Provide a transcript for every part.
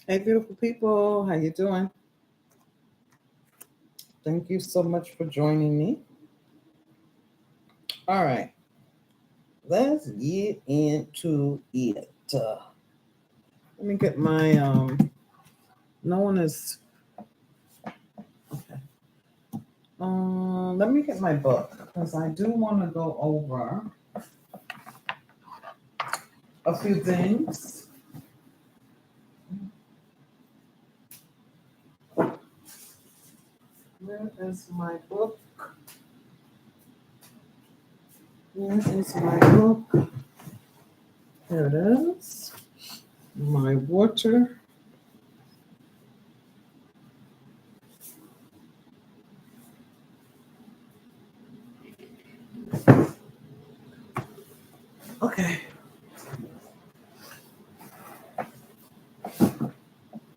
Hey, beautiful people. How you doing? Thank you so much for joining me. All right. Let's get into it. Let me get my no one is okay. Let me get my book because I do want to go over a few things. Where is my book? Where is my book? There it is. My water. Okay.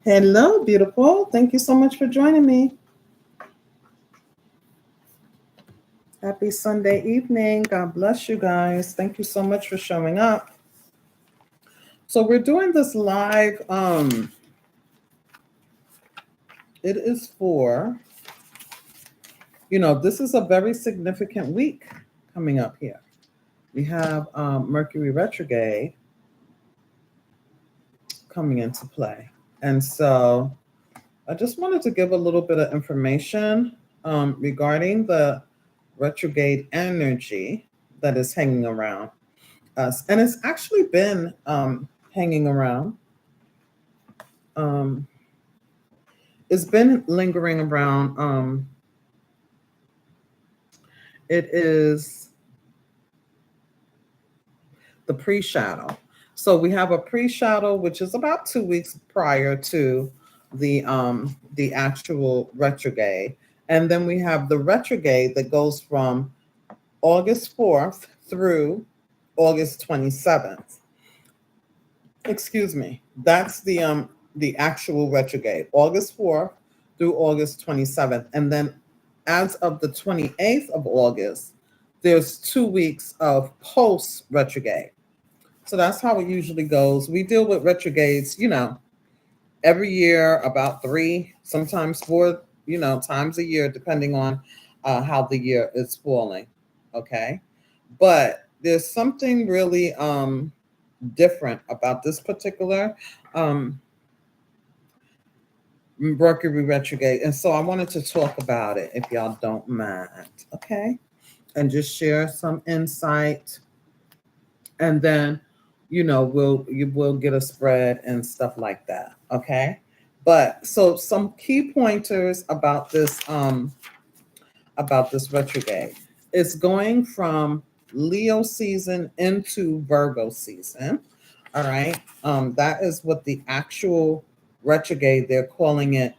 Hello, beautiful. Thank you so much for joining me. Happy Sunday evening. God bless you guys. Thank you so much for showing up. So we're doing this live. It is for, this is a very significant week coming up here. We have Mercury Retrograde coming into play. And so I just wanted to give a little bit of information regarding the retrograde energy that is hanging around us. And it's actually been hanging around. It's been lingering around. It is the pre-shadow. So we have a pre-shadow, which is about 2 weeks prior to the actual retrograde. And then we have the retrograde that goes from August 4th through August 27th. Excuse me. That's the actual retrograde, August 4th through August 27th. And then as of the 28th of August, there's 2 weeks of post retrograde. So that's how it usually goes. We deal with retrogrades, every year, about 3, sometimes 4, times a year, depending on how the year is falling. Okay. But there's something really different about this particular Mercury retrograde. And so I wanted to talk about it if y'all don't mind. Okay. And just share some insight. And then, you will get a spread and stuff like that. Okay. But so some key pointers about this retrograde. It's going from Leo season into Virgo season. All right. That is what the actual retrograde, they're calling it,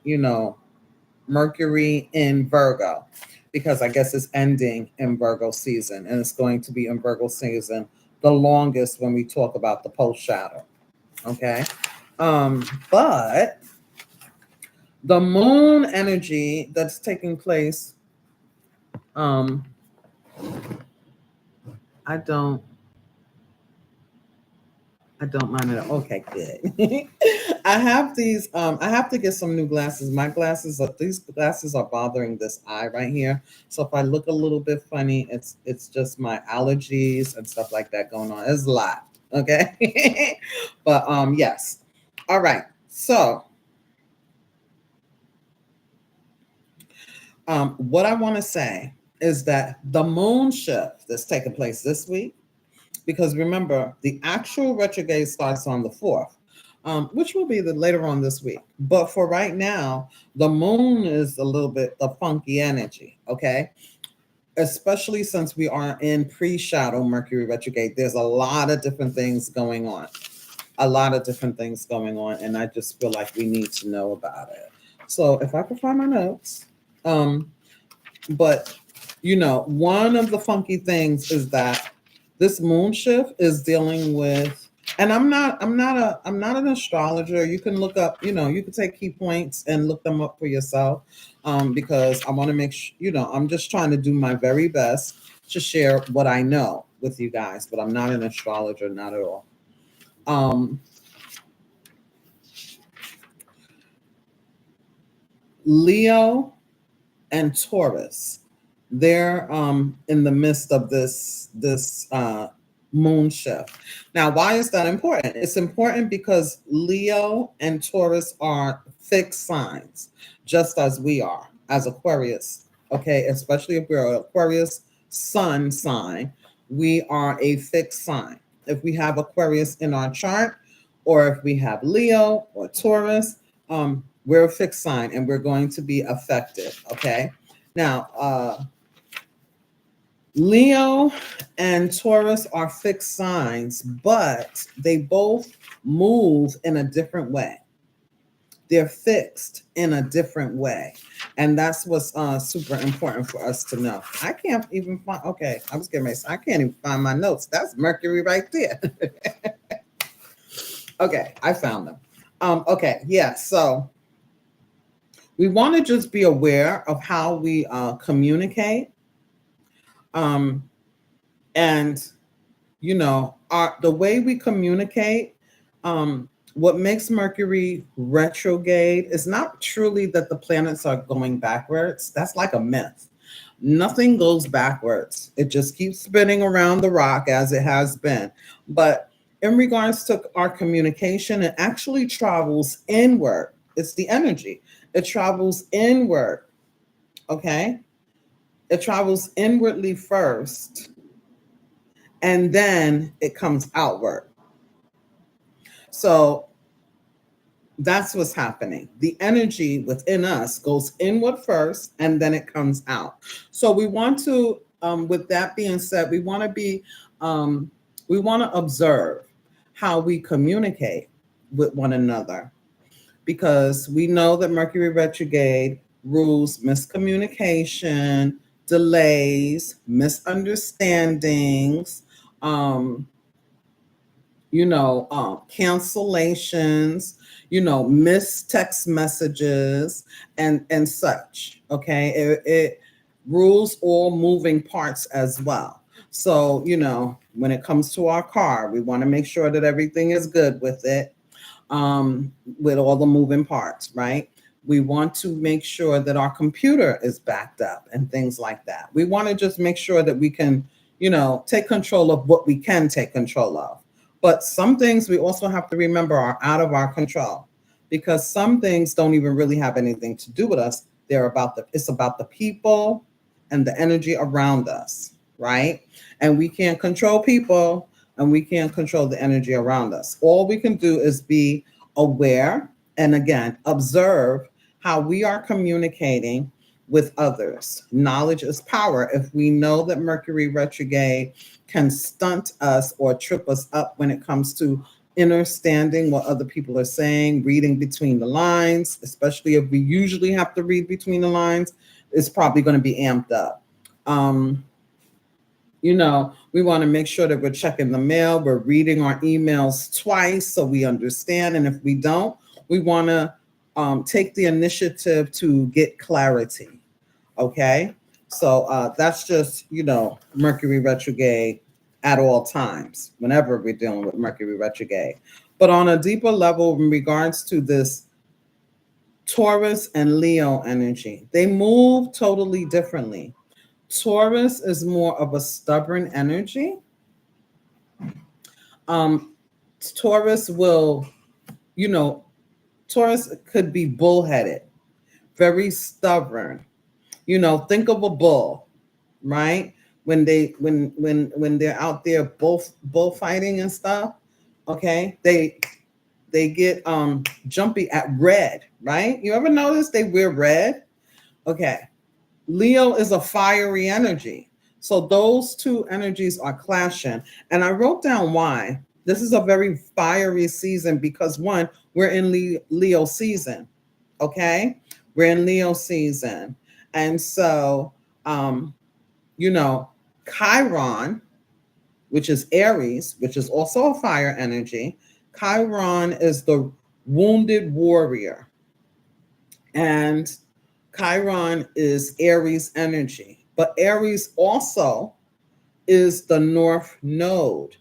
Mercury in Virgo, because I guess it's ending in Virgo season and it's going to be in Virgo season the longest when we talk about the post shadow. Okay. But the moon energy that's taking place, I don't mind it. Okay, good. I have these. I have to get some new glasses. These glasses are bothering this eye right here. So if I look a little bit funny, it's just my allergies and stuff like that going on. It's a lot. Okay. But yes. All right. So what I want to say is that the moon shift that's taking place this week, because remember, the actual retrograde starts on the 4th, which will be later on this week. But for right now, the moon is a little bit the funky energy, okay? Especially since we are in pre-shadow Mercury retrograde. There's a lot of different things going on. A lot of different things going on, and I just feel like we need to know about it. So if I can find my notes, but one of the funky things is that this moon shift is dealing with, and I'm not an astrologer. You can look up, you can take key points and look them up for yourself, because I want to make sure, I'm just trying to do my very best to share what I know with you guys, but I'm not an astrologer, not at all. um Leo and Taurus, they're in the midst of this moon shift. Now, why is that important? It's important because Leo and Taurus are fixed signs, just as we are as Aquarius. Okay, especially if we're an Aquarius sun sign, we are a fixed sign. If we have Aquarius in our chart, or if we have Leo or Taurus, we're a fixed sign and we're going to be affected. Okay, now Leo and Taurus are fixed signs, but they both move in a different way. They're fixed in a different way. And that's what's super important for us to know. I can't even find, okay, I was getting ready to say, I can't even find my notes. That's Mercury right there. Okay, I found them. Okay, yeah, so we want to just be aware of how we communicate. And, you know, the way we communicate, what makes Mercury retrograde is not truly that the planets are going backwards. That's like a myth. Nothing goes backwards. It just keeps spinning around the rock as it has been. But in regards to our communication, it actually travels inward. It's the energy. It travels inward. Okay? It travels inwardly first, and then it comes outward. So that's what's happening. The energy within us goes inward first, and then it comes out. So we want to, with that being said, we want to observe how we communicate with one another, because we know that Mercury retrograde rules miscommunication, delays, misunderstandings, cancellations, missed text messages and such. Okay. It rules all moving parts as well. So, when it comes to our car, we want to make sure that everything is good with it, with all the moving parts, right? We want to make sure that our computer is backed up and things like that. We want to just make sure that we can, take control of what we can take control of. But some things we also have to remember are out of our control, because some things don't even really have anything to do with us. It's about the people and the energy around us, right? And we can't control people, and we can't control the energy around us. All we can do is be aware and, again, observe how we are communicating with others. Knowledge is power. If we know that Mercury retrograde can stunt us or trip us up when it comes to understanding what other people are saying, reading between the lines, especially if we usually have to read between the lines, it's probably going to be amped up. We want to make sure that we're checking the mail, we're reading our emails twice so we understand. And if we don't, we want to take the initiative to get clarity. Okay. So that's just, Mercury retrograde at all times, whenever we're dealing with Mercury retrograde. But on a deeper level, in regards to this Taurus and Leo energy, they move totally differently. Taurus is more of a stubborn energy. Taurus will, Taurus could be bullheaded, very stubborn. Think of a bull, right? When they're out there bullfighting and stuff, okay? They get jumpy at red, right? You ever notice they wear red? Okay. Leo is a fiery energy. So those two energies are clashing. And I wrote down why. This is a very fiery season because, one, we're in Leo season. Okay? We're in Leo season. And so, Chiron, which is Aries, which is also a fire energy. Chiron is the wounded warrior. And Chiron is Aries energy, but Aries also is the North Node.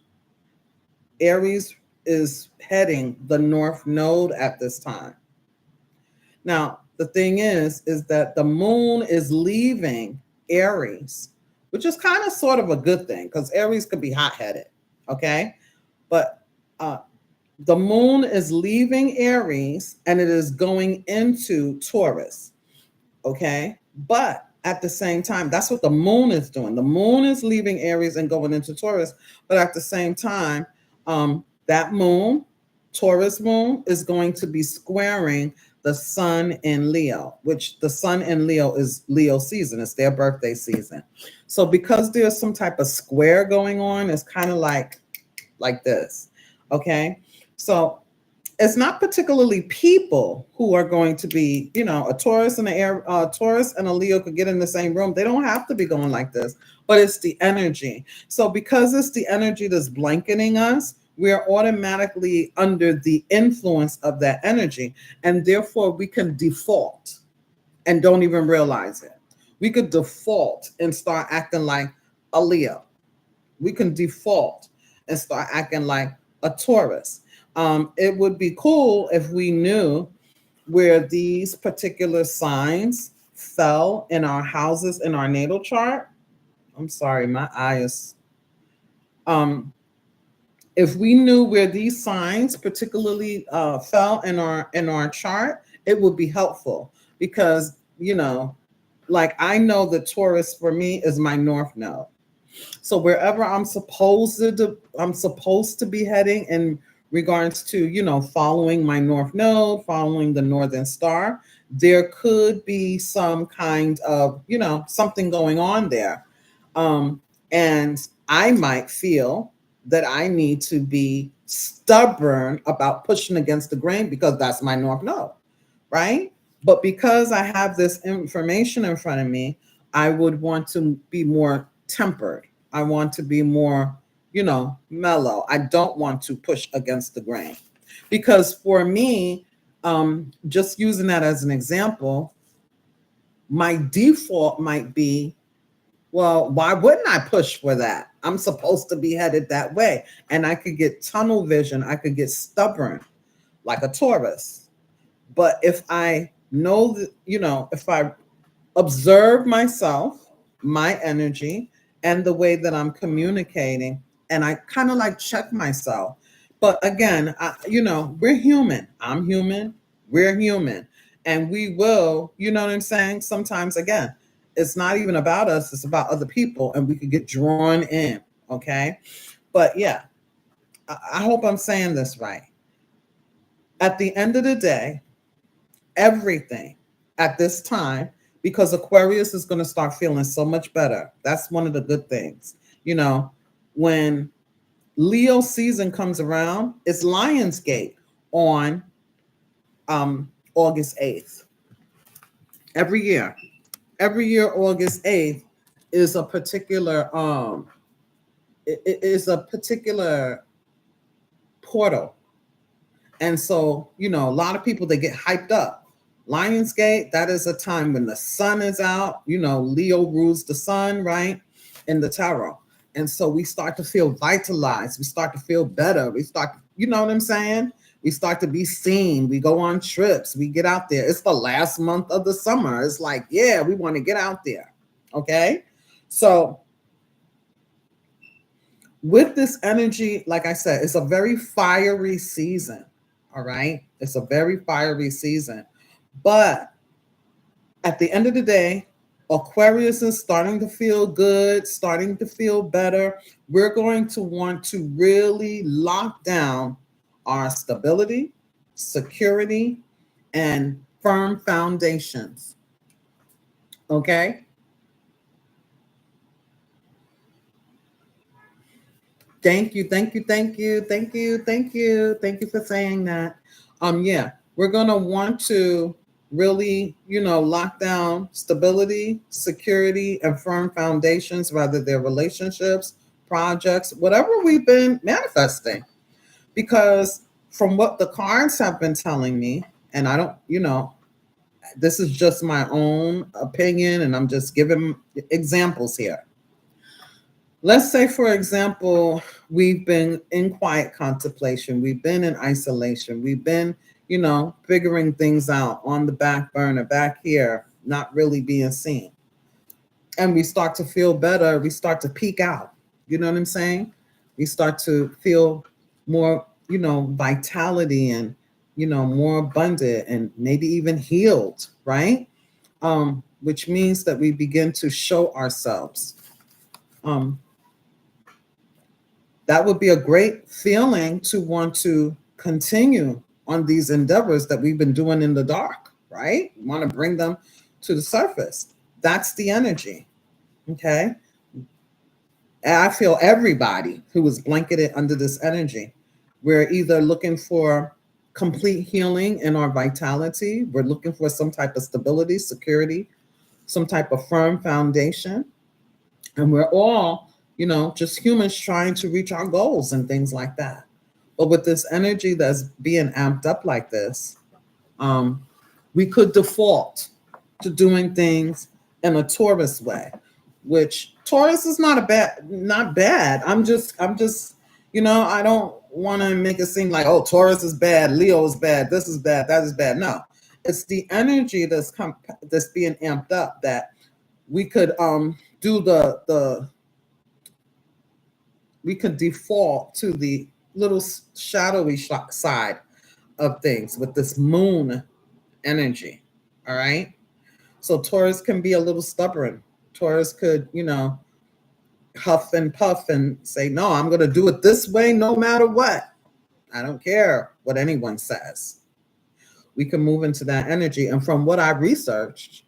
Aries is heading the North Node at this time. Now, the thing is that the moon is leaving Aries, which is kind of sort of a good thing because Aries could be hot-headed, okay? But the moon is leaving Aries and it is going into Taurus, okay? But at the same time, that's what the moon is doing. The moon is leaving Aries and going into Taurus, but at the same time, that moon, Taurus moon, is going to be squaring the sun in Leo, which the sun in Leo is Leo season. It's their birthday season. So because there's some type of square going on, it's kind of like this, okay? So it's not particularly people who are going to be, you know, a Taurus and Taurus and a Leo could get in the same room. They don't have to be going like this, but it's the energy. So because it's the energy that's blanketing us, we are automatically under the influence of that energy, and therefore we can default and don't even realize it. We could default and start acting like a Leo. We can default and start acting like a Taurus. It would be cool if we knew where these particular signs fell in our houses in our natal chart. I'm sorry, my eye is. If we knew where these signs particularly fell in our chart, it would be helpful because, you know, like I know that Taurus for me is my north node. So wherever I'm supposed to be heading in regards to, you know, following my north node, following the northern star, there could be some kind of, you know, something going on there. And I might feel that I need to be stubborn about pushing against the grain because that's my north node, right? But because I have this information in front of me, I would want to be more tempered. I want to be more, you know, mellow. I don't want to push against the grain. Because for me, just using that as an example, my default might be, well, why wouldn't I push for that? I'm supposed to be headed that way. And I could get tunnel vision. I could get stubborn like a Taurus. But if I know that, you know, if I observe myself, my energy, and the way that I'm communicating, and I kind of like check myself. But again, you know, we're human. I'm human. We're human. And we will, you know what I'm saying? Sometimes, again, it's not even about us, it's about other people, and we could get drawn in. Okay. But yeah, I hope I'm saying this right. At the end of the day, everything at this time, because Aquarius is going to start feeling so much better. That's one of the good things. You know, when Leo season comes around, it's Lionsgate on August 8th. Every year, August 8th is a particular it is a particular portal. And so, you know, a lot of people, they get hyped up. Lionsgate, that is a time when the sun is out. You know, Leo rules the sun, right? In the tarot. And so we start to feel vitalized. We start to feel better. We start, you know what I'm saying? We start to be seen. We go on trips. We get out there. It's the last month of the summer. It's like, yeah, we want to get out there. Okay. So with this energy, like I said, it's a very fiery season. All right. It's a very fiery season. But at the end of the day, Aquarius is starting to feel good, starting to feel better. We're going to want to really lock down our stability, security, and firm foundations. Okay? Thank you, thank you, thank you, thank you, thank you, thank you for saying that. Yeah, we're gonna want to really, you know, lock down stability, security, and firm foundations, whether they're relationships, projects, whatever we've been manifesting. Because from what the cards have been telling me, and I don't, you know, this is just my own opinion, and I'm just giving examples here. Let's say, for example, we've been in quiet contemplation. We've been in isolation. We've been, figuring things out on the back burner, back here, not really being seen. And we start to feel better. We start to peak out. You know what I'm saying? We start to feel more, vitality and, more abundant and maybe even healed, right? Which means that we begin to show ourselves. That would be a great feeling to want to continue on these endeavors that we've been doing in the dark, right? We want to bring them to the surface. That's the energy, okay? And I feel everybody who is blanketed under this energy. We're either looking for complete healing in our vitality. We're looking for some type of stability, security, some type of firm foundation. And we're all, just humans trying to reach our goals and things like that. But with this energy that's being amped up like this, we could default to doing things in a Taurus way, which Taurus is not bad. I'm just, I don't want to make it seem like, oh, Taurus is bad, Leo is bad, this is bad, that is bad. No, it's the energy that's being amped up that we could do we could default to the little shadowy side of things with this moon energy. All right. So Taurus can be a little stubborn. Taurus could, huff and puff and say, no, I'm going to do it this way no matter what. I don't care what anyone says. We can move into that energy. And from what I researched,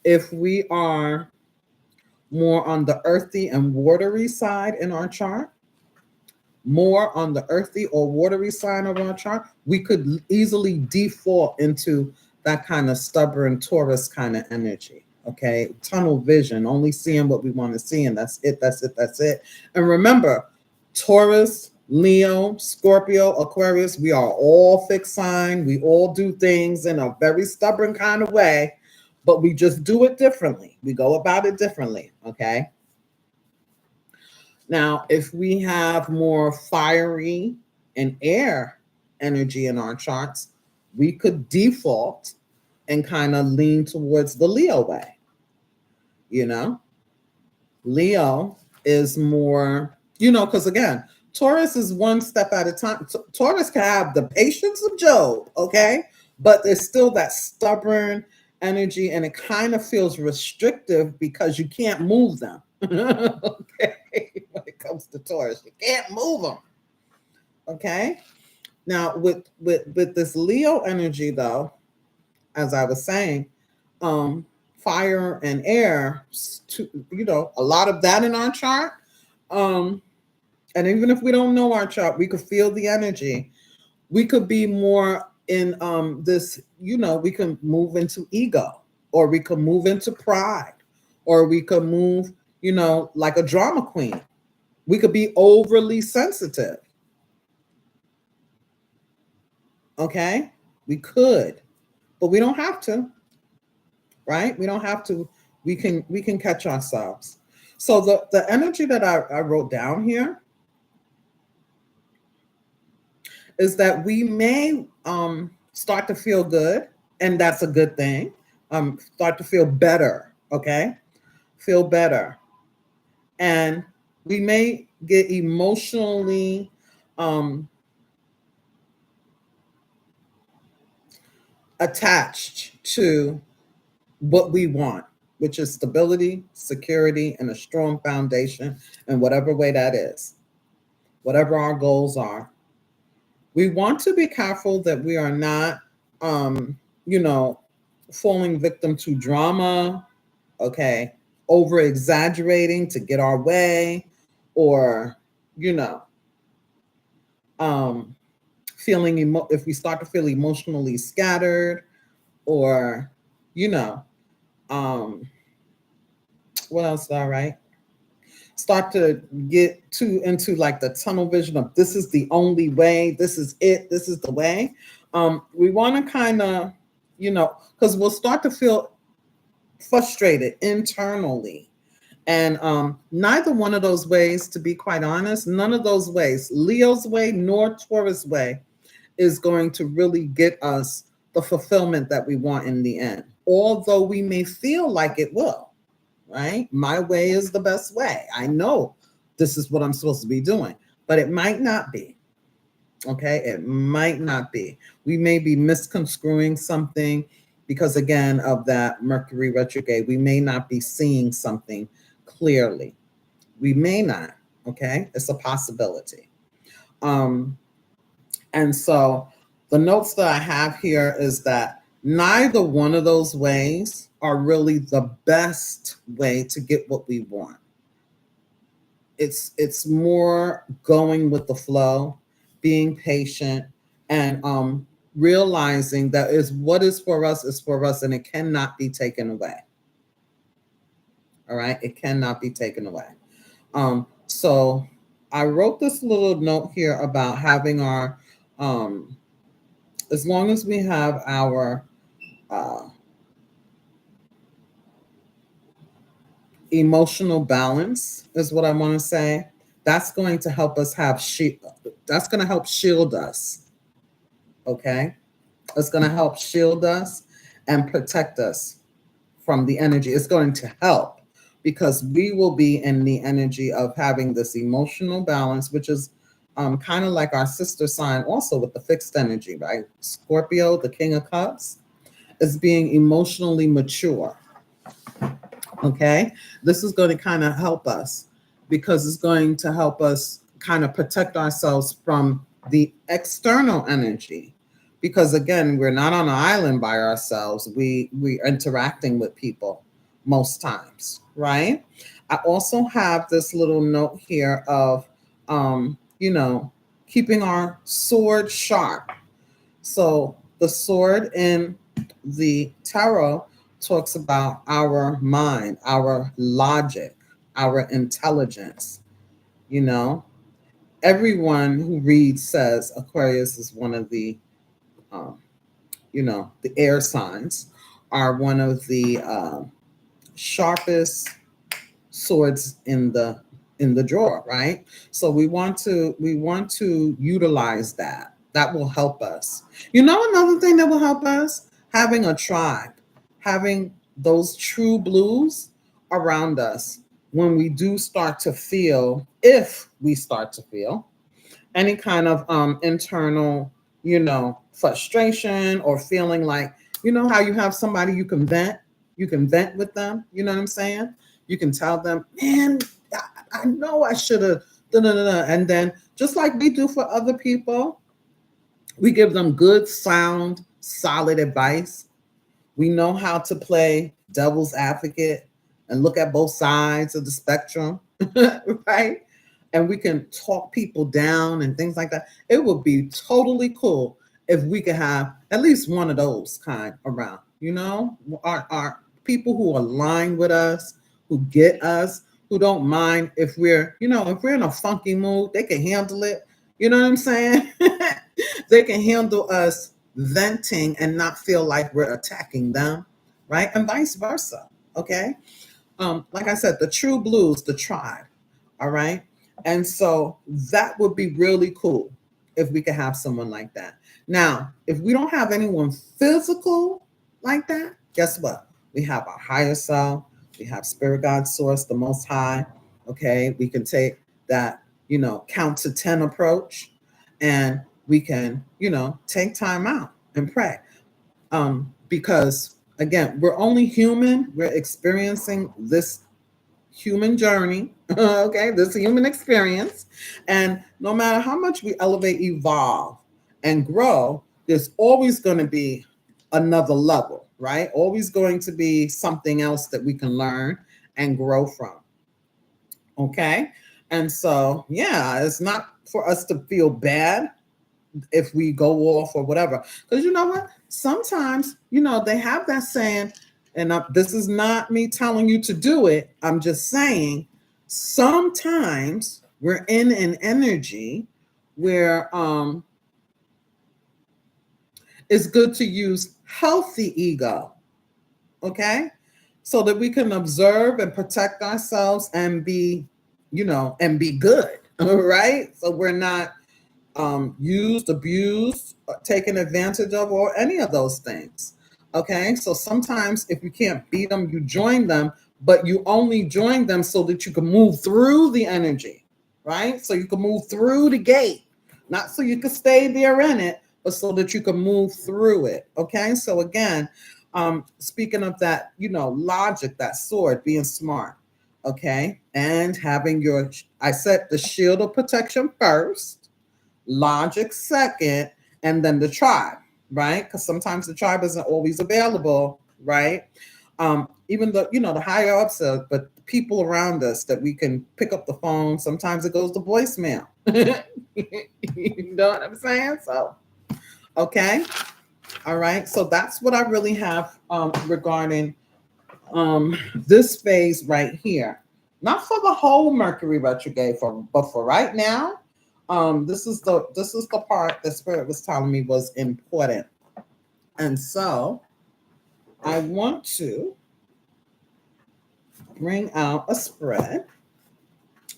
if we are more on the earthy and watery side in our chart, more on the earthy or watery side of our chart, we could easily default into that kind of stubborn Taurus kind of energy. Okay, tunnel vision, only seeing what we want to see, and that's it, that's it, that's it. And remember, Taurus, Leo, Scorpio, Aquarius, we are all fixed sign. We all do things in a very stubborn kind of way, but we just do it differently. We go about it differently, okay? Now, if we have more fiery and air energy in our charts, we could default and kind of lean towards the Leo way. Leo is more, because again, Taurus is one step at a time. Taurus can have the patience of Job, okay? But there's still that stubborn energy, and it kind of feels restrictive because you can't move them. Okay, when it comes to Taurus, you can't move them. Okay. Now with this Leo energy, though, as I was saying, fire and air, a lot of that in our chart. And even if we don't know our chart, we could feel the energy. We could be more in this, we can move into ego, or we could move into pride, or we could move, like a drama queen. We could be overly sensitive. Okay, we could, but we don't have to, right? We don't have to. We can catch ourselves. So the energy that I wrote down here is that we may start to feel good, and that's a good thing. Start to feel better, okay? Feel better. And we may get emotionally attached to what we want, which is stability, security, and a strong foundation in whatever way that is, whatever our goals are. We want to be careful that we are not, falling victim to drama, okay, over exaggerating to get our way, or, if we start to feel emotionally scattered, or, what else, all right? Start to get into like the tunnel vision of this is the only way, this is it, this is the way. We want to kind of, because we'll start to feel frustrated internally. And neither one of those ways, to be quite honest, none of those ways, Leo's way nor Taurus way, is going to really get us the fulfillment that we want in the end, although we may feel like it will, right? My way is the best way. I know this is what I'm supposed to be doing, but it might not be. Okay, it might not be. We may be misconstruing something because, again, of that Mercury retrograde. We may not be seeing something clearly. We may not. Okay, it's a possibility. And so the notes that I have here is that neither one of those ways are really the best way to get what we want. It's more going with the flow, being patient, and realizing that is what is for us, and it cannot be taken away. All right, it cannot be taken away. So I wrote this little note here about having our, as long as we have our emotional balance, is what I want to say. That's going to help us have that's going to help shield us. Okay, it's going to help shield us and protect us from the energy. It's going to help because we will be in the energy of having this emotional balance, which is kind of like our sister sign also with the fixed energy, right? Scorpio, the King of Cups, is being emotionally mature. Okay, this is going to kind of help us because it's going to help us kind of protect ourselves from the external energy. Because again, we're not on an island by ourselves. We're interacting with people most times, right? I also have this little note here of, keeping our sword sharp. So the sword in the tarot talks about our mind, our logic, our intelligence. Everyone who reads says Aquarius is one of the the air signs are one of the sharpest swords in the drawer, right? So we want to utilize that. That will help us. Another thing that will help us, having a tribe, having those true blues around us when we do start to feel, if we start to feel any kind of internal, frustration or feeling like, how you have somebody you can vent with them. You know what I'm saying? You can tell them, man, I know I should have, and then just like we do for other people, we give them good, sound, solid advice. We know how to play devil's advocate and look at both sides of the spectrum, right? And we can talk people down and things like that. It would be totally cool if we could have at least one of those kind around, our people who align with us, who get us, who don't mind if we're in a funky mood, they can handle it. You know what I'm saying? They can handle us venting and not feel like we're attacking them, right? And vice versa, okay? Like I said, the true blues, the tribe, all right? And so that would be really cool if we could have someone like that. Now, if we don't have anyone physical like that, guess what? We have our higher self. We have spirit, God, source, the most high. Okay, we can take that, count to 10 approach, and we can, take time out and pray. Because again, we're only human. We're experiencing this human journey, okay, this human experience. And no matter how much we elevate, evolve, and grow, there's always going to be another level, right? Always going to be something else that we can learn and grow from. Okay. And so, yeah, it's not for us to feel bad if we go off or whatever. Because you know what? Sometimes, they have that saying, and this is not me telling you to do it. I'm just saying sometimes we're in an energy where it's good to use healthy ego, okay? So that we can observe and protect ourselves and be, and be good, all right? So we're not used, abused, taken advantage of, or any of those things. Okay, so sometimes if you can't beat them, you join them, but you only join them so that you can move through the energy, right? So you can move through the gate, not so you can stay there in it, but so that you can move through it. Okay, so again, speaking of that, logic, that sword, being smart, okay, and having your, I said the shield of protection first, logic second, and then the tribe, right? Because sometimes the tribe isn't always available, right? Even though, the higher ups are, but the people around us that we can pick up the phone, sometimes it goes to voicemail. You know what I'm saying? So, okay. All right. So that's what I really have regarding this phase right here. Not for the whole Mercury retrograde, but for right now. This is the part that Spirit was telling me was important. And so I want to bring out a spread.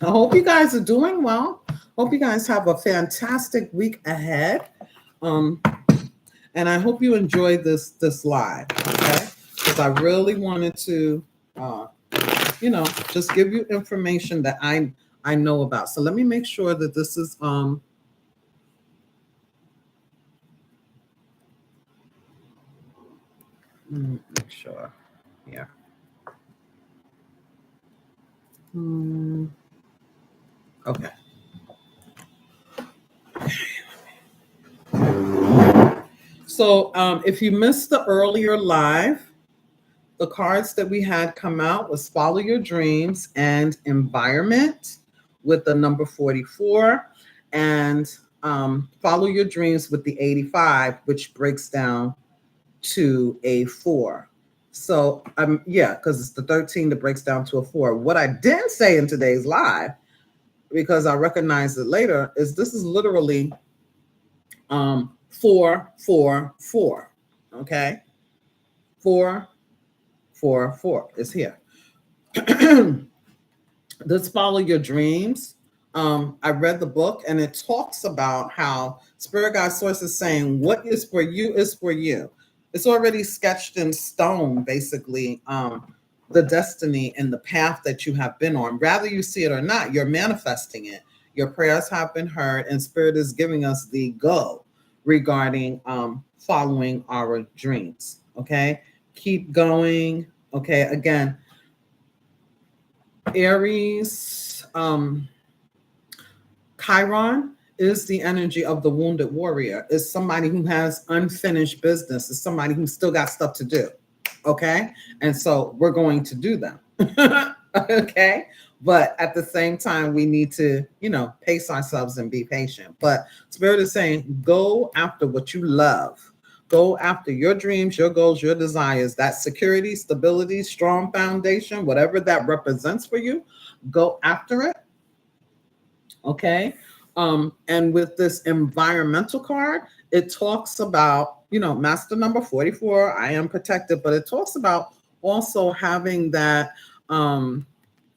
I hope you guys are doing well. Hope you guys have a fantastic week ahead. And I hope you enjoyed this live, okay? Because I really wanted to just give you information that I know about. So let me make sure that this is make sure. Yeah. Okay. So if you missed the earlier live, the cards that we had come out was Follow Your Dreams and Environment with the number 44, and Follow Your Dreams with the 85, which breaks down to a 4. So because it's the 13 that breaks down to a 4. What I didn't say in today's live, because I recognize it later, is this is literally 4, 4, 4. Okay, 4, 4, 4 is here. Let's Follow Your Dreams. I read the book and it talks about how Spirit Guide Source is saying what is for you is for you. It's already sketched in stone, basically, the destiny and the path that you have been on. Rather you see it or not, you're manifesting it. Your prayers have been heard, and Spirit is giving us the go regarding following our dreams. Okay, keep going. Okay, again, Aries, Chiron is the energy of the wounded warrior, is somebody who has unfinished business, is somebody who's still got stuff to do. Okay. And so we're going to do them. Okay. But at the same time, we need to, pace ourselves and be patient. But Spirit is saying, go after what you love. Go after your dreams, your goals, your desires, that security, stability, strong foundation, whatever that represents for you, go after it. Okay. And with this environmental card, it talks about, master number 44, I am protected, but it talks about also having that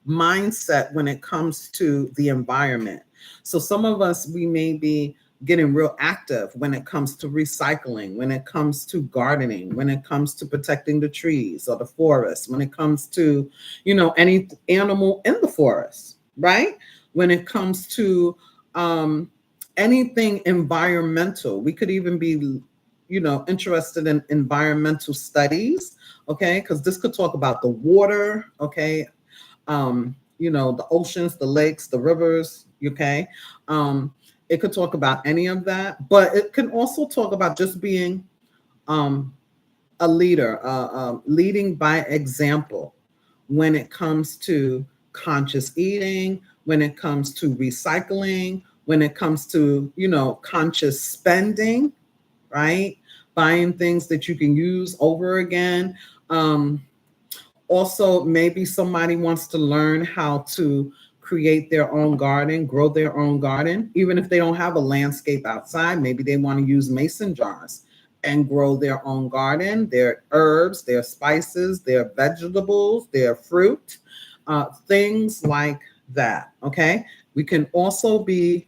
mindset when it comes to the environment. So some of us, we may be getting real active when it comes to recycling, when it comes to gardening, when it comes to protecting the trees or the forest, when it comes to, any animal in the forest, right? When it comes to anything environmental. We could even be, interested in environmental studies, okay? Because this could talk about the water, okay? The oceans, the lakes, the rivers, okay? It could talk about any of that, but it can also talk about just being a leader, leading by example when it comes to conscious eating, when it comes to recycling, when it comes to, conscious spending, right? Buying things that you can use over again. Also, maybe somebody wants to learn how to create their own garden, grow their own garden, even if they don't have a landscape outside. Maybe they want to use mason jars and grow their own garden, their herbs, their spices, their vegetables, their fruit, things like that. Okay. We can also be,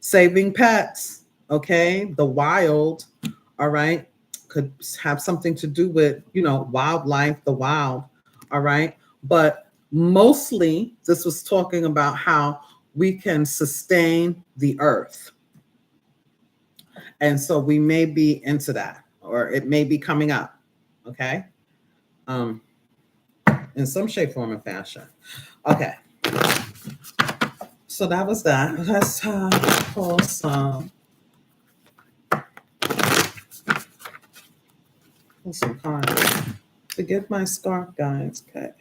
Saving pets, okay? The wild, all right, could have something to do with, wildlife, the wild, all right? But mostly, this was talking about how we can sustain the earth. And so we may be into that, or it may be coming up, okay? In some shape, form, and fashion. Okay. So that was that. Let's pull some cards. Forget my scarf, guys. Okay.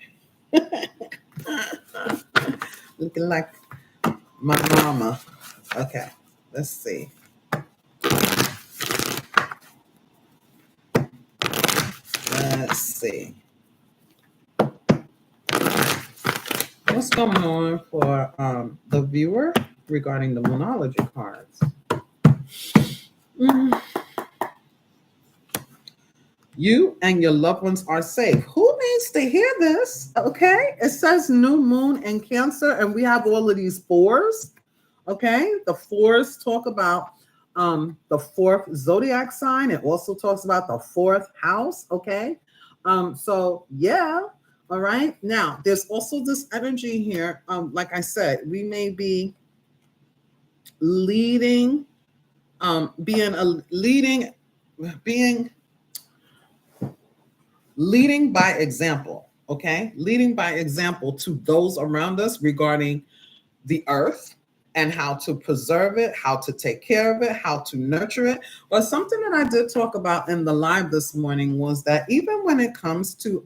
Looking like my mama. Okay. Let's see. Let's see. What's going on for the viewer regarding the Moonology cards? You and your loved ones are safe. Who needs to hear this? Okay. It says new moon in Cancer, and we have all of these fours. Okay. The fours talk about the fourth zodiac sign. It also talks about the fourth house. Okay. So yeah. All right. Now, there's also this energy here. Like I said, we may be leading, leading by example, okay? Leading by example to those around us regarding the earth and how to preserve it, how to take care of it, how to nurture it. But something that I did talk about in the live this morning was that even when it comes to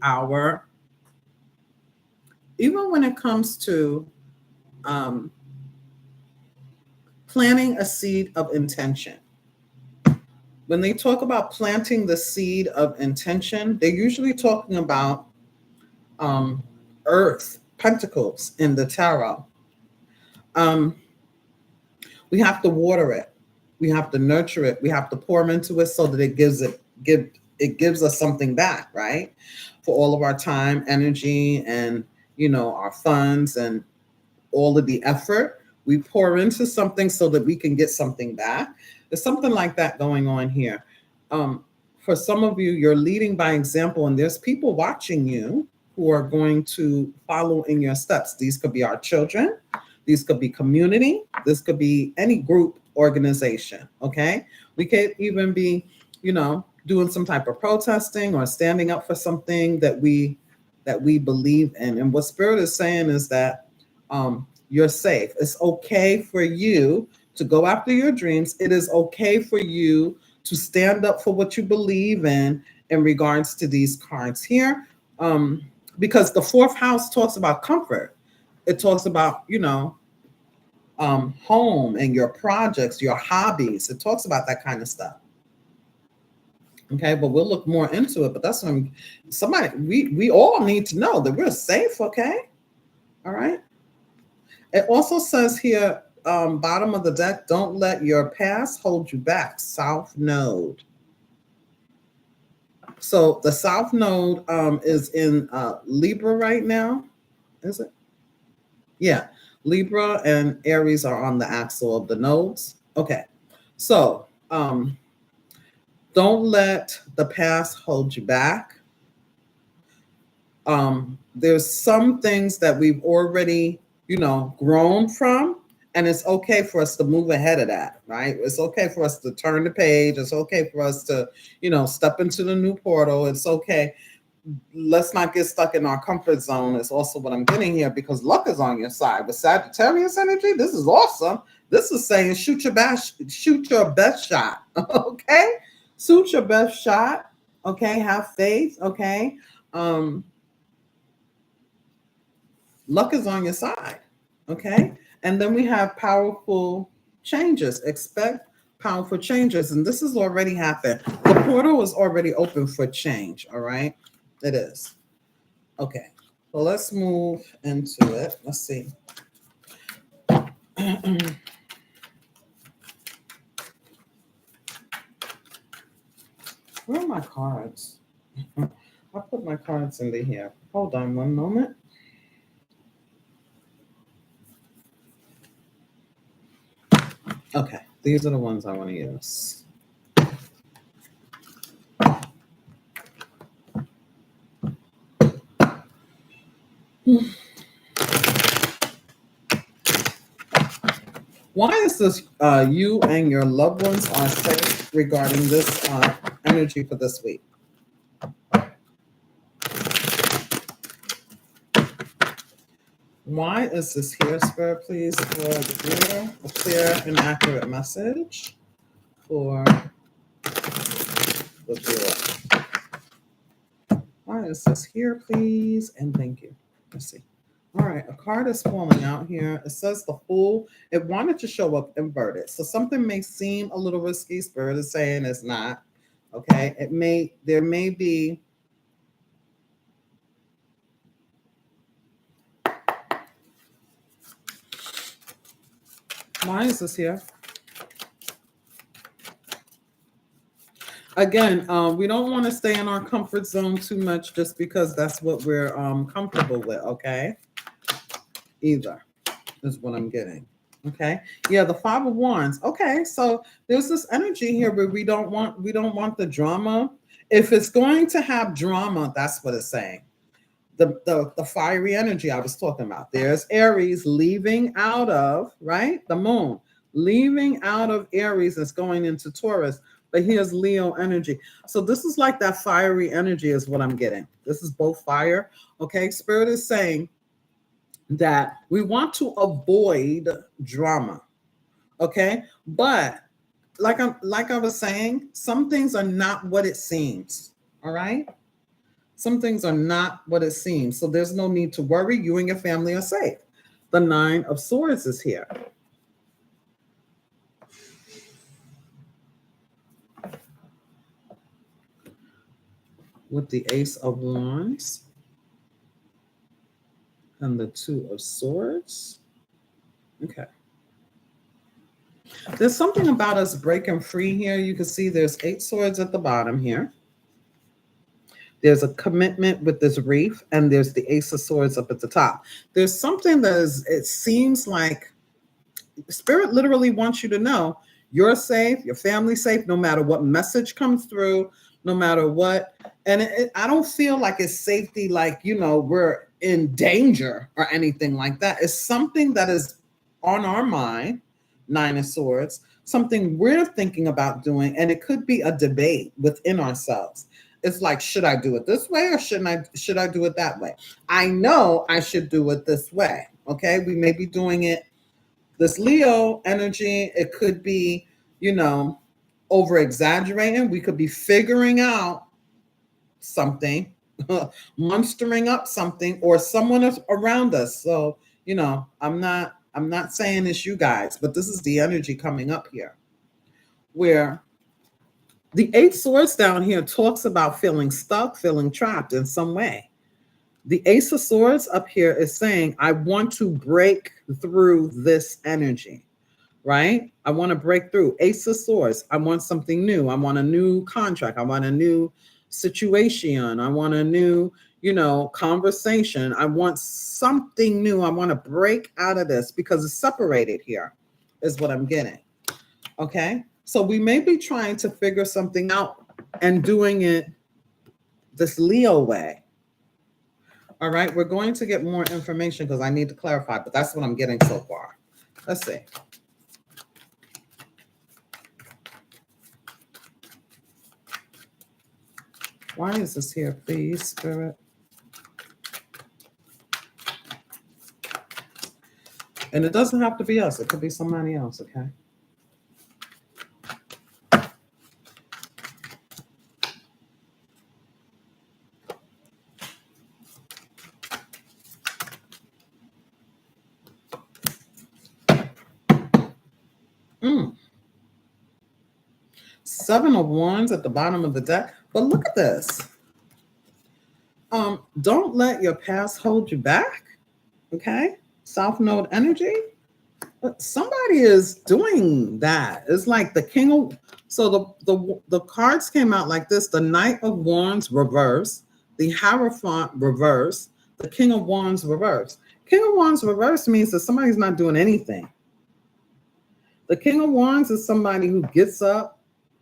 planting a seed of intention, when they talk about planting the seed of intention, they're usually talking about earth, pentacles in the tarot. We have to water it. We have to nurture it. We have to pour into it so that it gives us something back, right? For all of our time, energy, and our funds and all of the effort, we pour into something so that we can get something back. There's something like that going on here. For some of you, you're leading by example, and there's people watching you who are going to follow in your steps. These could be our children. These could be community. This could be any group, organization, okay? We could even be, doing some type of protesting or standing up for something that we believe in. And what Spirit is saying is that you're safe. It's okay for you to go after your dreams. It is okay for you to stand up for what you believe in regards to these cards here. Because the fourth house talks about comfort. It talks about, home and your projects, your hobbies. It talks about that kind of stuff. Okay, but we'll look more into it. But that's when we all need to know that we're safe, okay? All right. It also says here, bottom of the deck, don't let your past hold you back. South Node. So the South Node is in Libra right now. Is it? Yeah. Libra and Aries are on the axle of the nodes. Okay. So don't let the past hold you back. There's some things that we've already, grown from, and it's okay for us to move ahead of that, right? It's okay for us to turn the page. It's okay for us to, step into the new portal. It's okay. Let's not get stuck in our comfort zone. It's also what I'm getting here, because luck is on your side. With Sagittarius energy, this is awesome. This is saying shoot your best shot. Okay? Shoot your best shot. Okay? Have faith. Okay? Luck is on your side. Okay? And then we have powerful changes. Expect powerful changes. And this has already happened. The portal is already open for change. All right? It is. Okay. So let's move into it. Let's see. Where are my cards? I put my cards into here. Hold on one moment. Okay, these are the ones I want to use. Why is this you and your loved ones are safe regarding this energy for this week? Why is this here, Spirit, please, for the viewer? A clear and accurate message for the viewer. Why is this here, please? And thank you. Let's see. All right, a card is falling out here. It says the Fool. It wanted to show up inverted. So something may seem a little risky. Spirit is saying it's not. Okay. There may be. Why is this here? Again, we don't want to stay in our comfort zone too much just because that's what we're comfortable with, okay? Either is what I'm getting. Okay. Yeah, the Five of Wands. Okay, so there's this energy here where we don't want the drama. If it's going to have drama, that's what it's saying. The fiery energy I was talking about. There's Aries leaving out of, right? The moon leaving out of Aries is going into Taurus, but here's Leo energy. So this is like that fiery energy is what I'm getting. This is both fire. Okay, Spirit is saying that we want to avoid drama. Okay, but like I was saying, some things are not what it seems. All right. Some things are not what it seems. So there's no need to worry. You and your family are safe. The Nine of Swords is here. With the Ace of Wands and the Two of Swords. Okay. There's something about us breaking free here. You can see there's 8 swords at the bottom here. There's a commitment with this wreath, and there's the Ace of Swords up at the top. There's something that is, it seems like Spirit literally wants you to know you're safe, your family's safe, no matter what message comes through, no matter what. And I don't feel like it's safety, like, you know, we're in danger or anything like that. It's something that is on our mind, Nine of Swords, something we're thinking about doing, and it could be a debate within ourselves. It's like, should I do it this way or should I do it that way? I know I should do it this way. Okay. We may be doing it. This Leo energy, it could be, you know, over exaggerating. We could be figuring out something, monstering up something, or someone around us. So, you know, I'm not saying it's you guys, but this is the energy coming up here, where the 8 swords down here talks about feeling stuck, feeling trapped in some way. The Ace of Swords up here is saying, I want to break through this energy, right? I want to break through. Ace of Swords, I want something new. I want a new contract. I want a new situation. I want a new, you know, conversation. I want something new. I want to break out of this because it's separated here, is what I'm getting. Okay. So we may be trying to figure something out and doing it this Leo way. All right, we're going to get more information because I need to clarify, but that's what I'm getting so far. Let's see. Why is this here, please, Spirit? And it doesn't have to be us. It could be somebody else, okay? Seven of Wands at the bottom of the deck. But look at this. Don't let your past hold you back. Okay? South Node energy. Somebody is doing that. It's like the King of, so the cards came out like this: the Knight of Wands reverse, the Hierophant reverse, the King of Wands reverse. King of Wands reverse means that somebody's not doing anything. The King of Wands is somebody who gets up,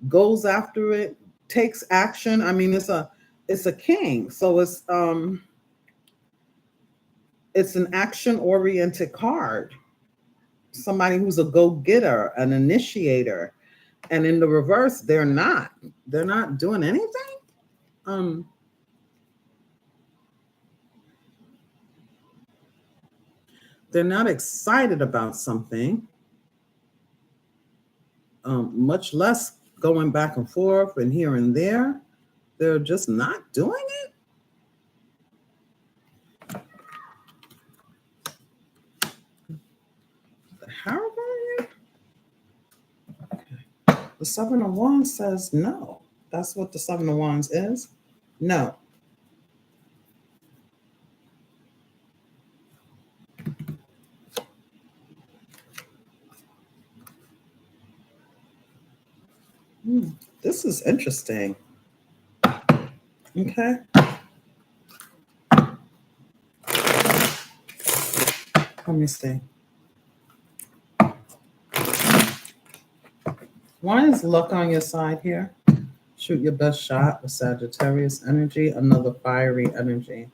goes after it, takes action. I mean, it's a king, so it's an action-oriented card. Somebody who's a go-getter, an initiator. And in the reverse, they're not. They're not doing anything. They're not excited about something, much less going back and forth and here and there. They're just not doing it. How are you? Okay. The Seven of Wands says no. That's what the Seven of Wands is. No. This is interesting. Okay. Let me see. Why is luck on your side here? Shoot your best shot with Sagittarius energy, another fiery energy.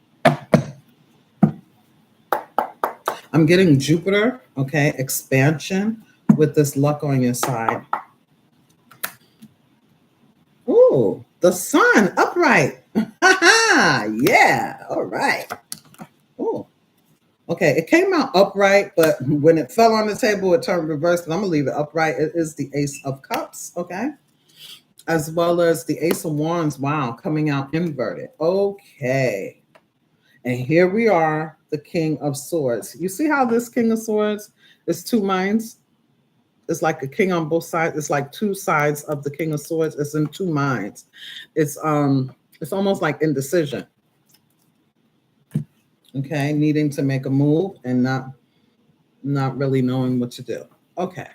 I'm getting Jupiter, okay, expansion with this luck on your side. Ooh, the sun upright. Yeah, all right. Ooh. Okay, it came out upright, but when it fell on the table, it turned reverse, but I'm gonna leave it upright. It is the Ace of Cups, okay? As well as the Ace of Wands, wow, coming out inverted. Okay. And here we are, the King of Swords. You see how this King of Swords is two minds? It's like a king on both sides. It's like two sides of the King of Swords. It's in two minds. It's almost like indecision. Okay, needing to make a move and not really knowing what to do. Okay.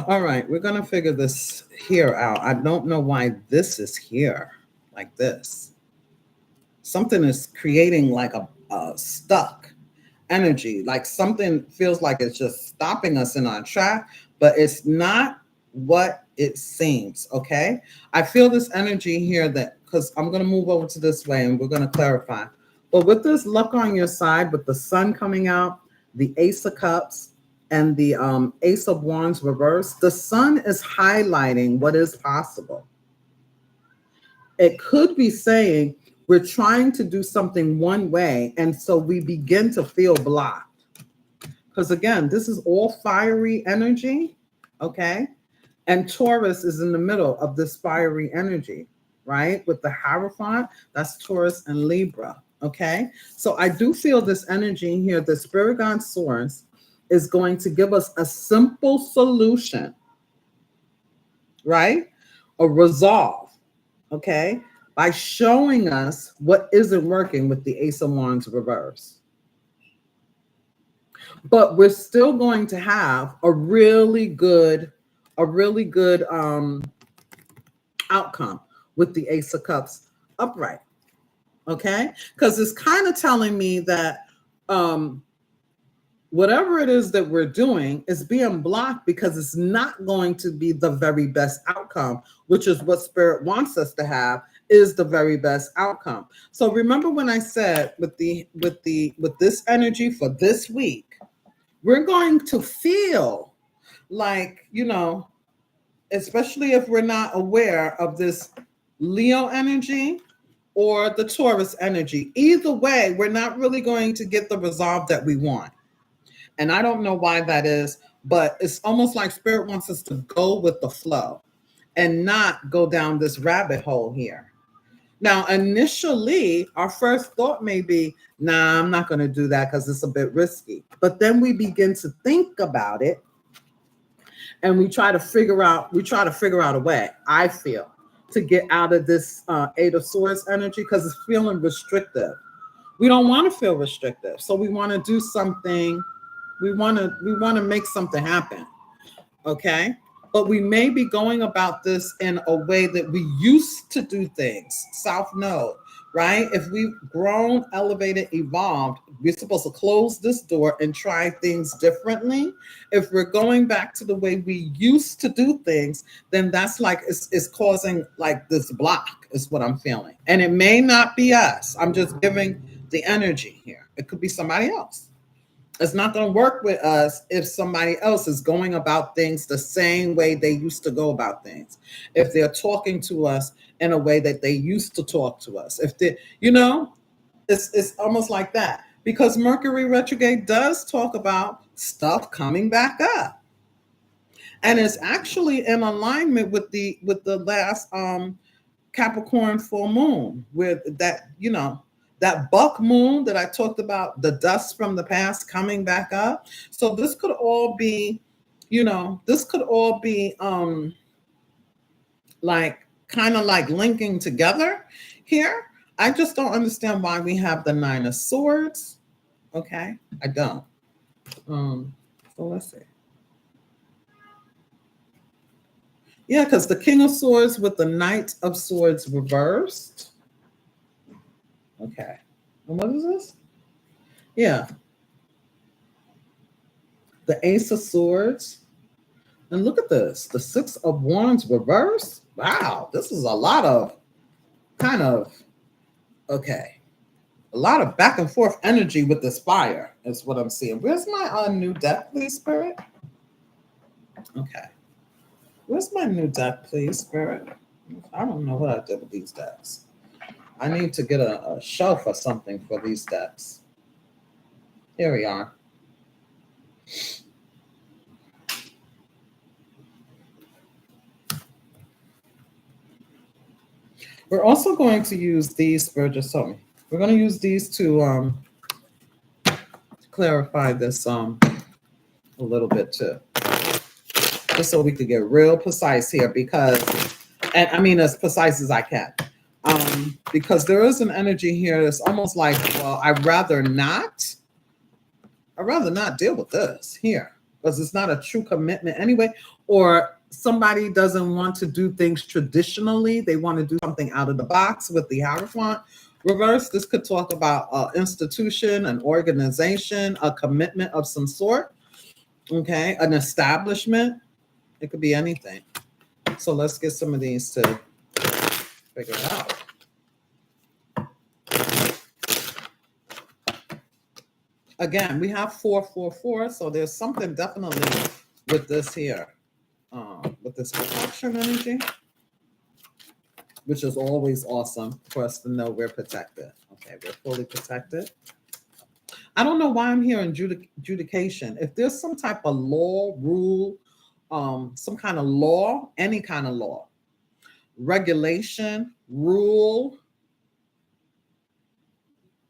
All right, we're gonna figure this here out. I don't know why this is here like this. Something is creating like a stuck energy, like something feels like it's just stopping us in our track, but it's not what it seems. Okay, I feel this energy here that, because I'm going to move over to this way and we're going to clarify. But with this luck on your side, with the sun coming out, the Ace of Cups, and the Ace of Wands reverse, the sun is highlighting what is possible. It could be saying we're trying to do something one way, and so we begin to feel blocked. Because again, this is all fiery energy, okay? And Taurus is in the middle of this fiery energy, right? With the Hierophant, that's Taurus and Libra, okay? So I do feel this energy here, the Spirit Guide Source is going to give us a simple solution, right? A resolve, okay? By showing us what isn't working with the Ace of Wands reverse. But we're still going to have a really good outcome with the Ace of Cups upright, okay? Because it's kind of telling me that whatever it is that we're doing is being blocked because it's not going to be the very best outcome, which is what Spirit wants us to have, is the very best outcome. So remember when I said with this energy for this week, we're going to feel like, you know, especially if we're not aware of this Leo energy or the Taurus energy. Either way, we're not really going to get the resolve that we want. And I don't know why that is, but it's almost like Spirit wants us to go with the flow and not go down this rabbit hole here. Now, initially, our first thought may be, nah, I'm not going to do that because it's a bit risky. But then we begin to think about it and we try to figure out a way, I feel, to get out of this Eight of Swords energy, because it's feeling restrictive. We don't want to feel restrictive. So we want to do something. We want to make something happen. Okay. But we may be going about this in a way that we used to do things. South Node. right? If we've grown, elevated, evolved, we're supposed to close this door and try things differently. If we're going back to the way we used to do things, then that's like it's causing like this block, is what I'm feeling. And it may not be us. I'm just giving the energy here. It could be somebody else. It's not going to work with us if somebody else is going about things the same way they used to go about things. If they're talking to us in a way that they used to talk to us. If they, it's almost like that. Because Mercury retrograde does talk about stuff coming back up. And it's actually in alignment with the last Capricorn full moon, with that, that buck moon that I talked about, the dust from the past coming back up. So this could all be, like kind of like linking together here. I just don't understand why we have the Nine of Swords. Okay, I don't. So let's see. Yeah, because the King of Swords with the Knight of Swords reversed. Okay. And what is this? Yeah. The Ace of Swords. And look at this. The Six of Wands reversed. Wow. This is a lot of okay. A lot of back and forth energy with this fire is what I'm seeing. Where's my new deck, please, Spirit? Okay. Where's my new deck, please, Spirit? I don't know what I did with these decks. I need to get a shelf or something for these decks. Here we are. We're also going to use these, Spirit just told me. We're going to use these to clarify this a little bit too. Just so we could get real precise here, because, and I mean as precise as I can. Because there is an energy here that's almost like, well, I'd rather not deal with this here, because it's not a true commitment anyway, or somebody doesn't want to do things traditionally. They want to do something out of the box with the Hierophant reverse. This could talk about an institution, an organization, a commitment of some sort, okay, an establishment. It could be anything. So let's get some of these to figure it out. Again, we have 444, so there's something definitely with this here, with this protection energy, which is always awesome for us to know we're protected. Okay, we're fully protected. I don't know why I'm here in adjudication. If there's some type of law, rule, some kind of law, any kind of law, regulation, rule,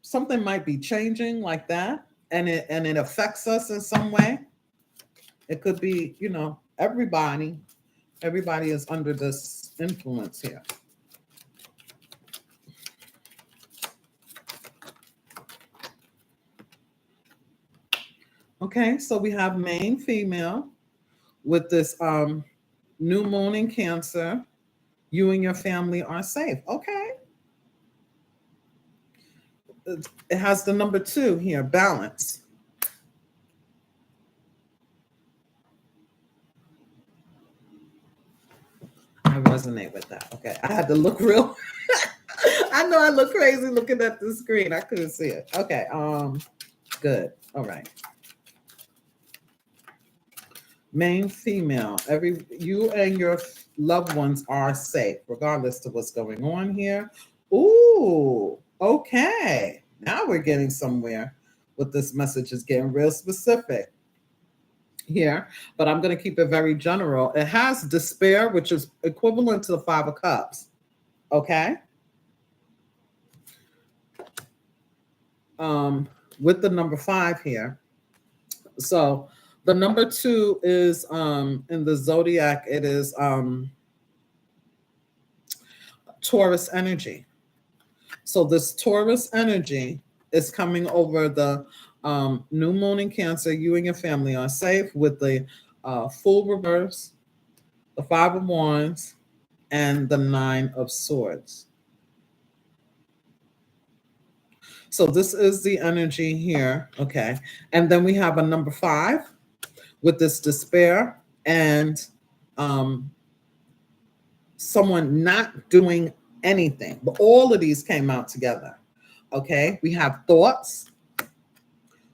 something might be changing like that, and it affects us in some way. It could be, everybody is under this influence here. Okay, so we have main female with this new moon in Cancer. You and your family are safe. Okay. It has the number 2 here, balance. I resonate with that. Okay, I had to look real. I know I look crazy looking at the screen. I couldn't see it. Okay, good. All right. Main female, you and your loved ones are safe, regardless of what's going on here. Ooh, okay. Now we're getting somewhere with this message. Is getting real specific here, but I'm going to keep it very general. It has despair, which is equivalent to the 5 of Cups. Okay. With the number 5 here. So the number 2 is in the zodiac, it is Taurus energy. So this Taurus energy is coming over the new moon in Cancer. You and your family are safe, with the full reverse, the 5 of Wands, and the 9 of Swords. So this is the energy here. Okay. And then we have a number 5 with this despair and someone not doing anything. But all of these came out together. Okay. We have thoughts,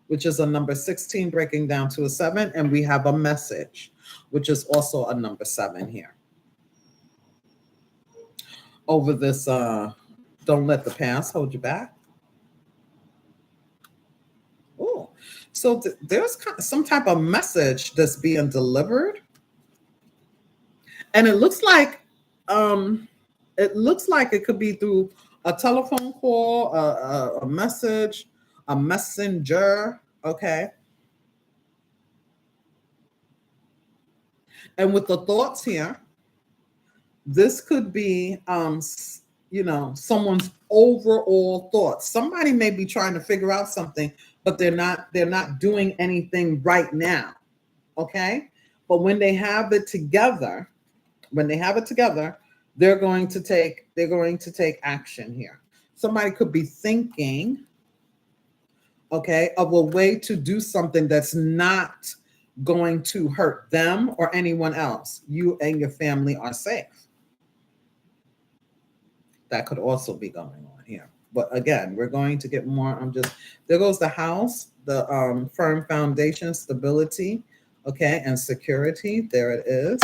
which is a number 16 breaking down to a 7. And we have a message, which is also a number 7 here. Over this, don't let the past hold you back. Oh, so there's some type of message that's being delivered. And it looks like it could be through a telephone call, a message, a messenger. Okay. And with the thoughts here, this could be someone's overall thoughts. Somebody may be trying to figure out something, but they're not doing anything right now. Okay. But when they have it together, they're going to take action here. Somebody could be thinking, okay, of a way to do something that's not going to hurt them or anyone else. You and your family are safe. That could also be going on here. But again, we're going to get more. There goes the house, the firm foundation, stability, okay, and security. There it is.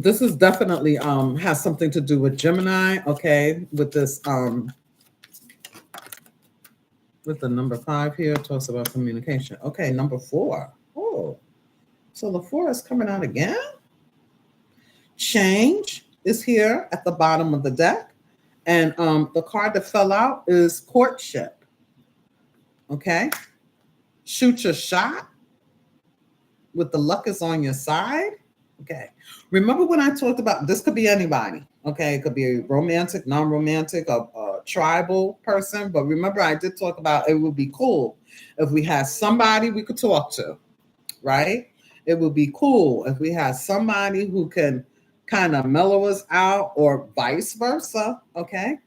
This is definitely has something to do with Gemini, okay, with this with the number 5 here, talks about communication. Okay, number 4. Oh, so the 4 is coming out again. Change is here at the bottom of the deck. And the card that fell out is courtship. Okay. Shoot your shot with the luck is on your side. Okay. Remember when I talked about, this could be anybody. Okay. It could be a romantic, non-romantic, a tribal person. But remember, I did talk about it would be cool if we had somebody we could talk to, right? It would be cool if we had somebody who can kind of mellow us out or vice versa. Okay.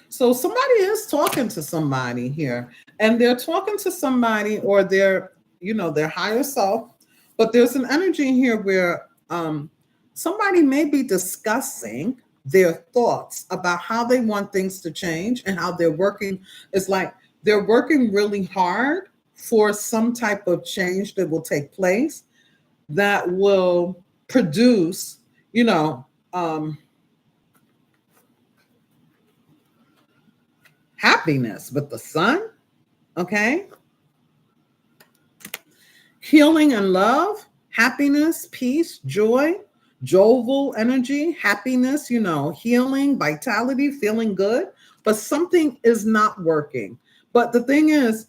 So somebody is talking to somebody here, and they're talking to somebody or their higher self, but there's an energy here where somebody may be discussing their thoughts about how they want things to change and how they're working. It's like they're working really hard for some type of change that will take place that will produce, happiness with the sun. Okay. Healing and love, happiness, peace, joy, jovial energy, happiness, healing, vitality, feeling good, but something is not working. But the thing is,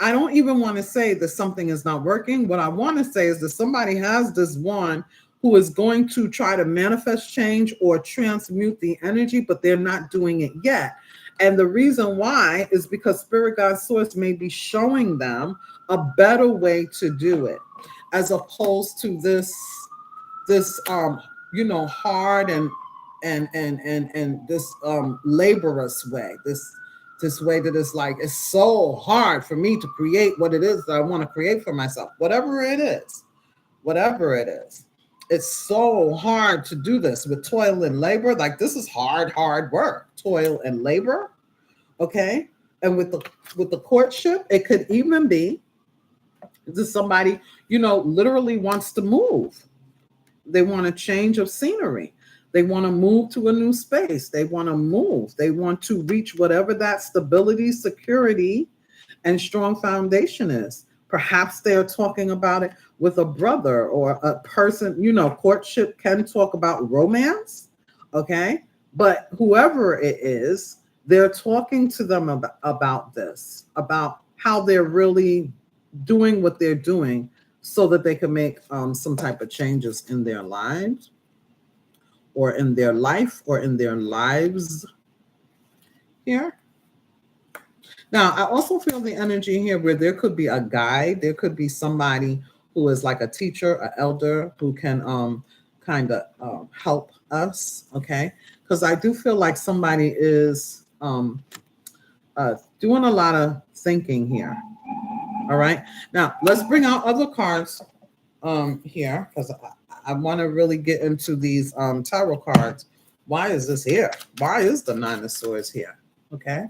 I don't even want to say that something is not working. What I want to say is that somebody has this one who is going to try to manifest change or transmute the energy, but they're not doing it yet. And the reason why is because Spirit Guide Source may be showing them a better way to do it, as opposed to this hard and this laborious way, this way that is like, it's so hard for me to create what it is that I want to create for myself, whatever it is. It's so hard to do this with toil and labor. Like, this is hard work, toil and labor. Okay. And with the courtship, it could even be this somebody, literally wants to move. They want a change of scenery. They want to move to a new space. They want to move. They want to reach whatever that stability, security, and strong foundation is. Perhaps they're talking about it with a brother or a person. Courtship can talk about romance. Okay. But whoever it is, they're talking to them about this, about how they're really doing what they're doing so that they can make some type of changes in their lives or in their life or in their lives here. Now, I also feel the energy here where there could be a guide. There could be somebody who is like a teacher, an elder who can kind of help us. Okay. Because I do feel like somebody is doing a lot of thinking here. All right. Now, let's bring out other cards here because I want to really get into these tarot cards. Why is this here? Why is the Nine of Swords here? Okay.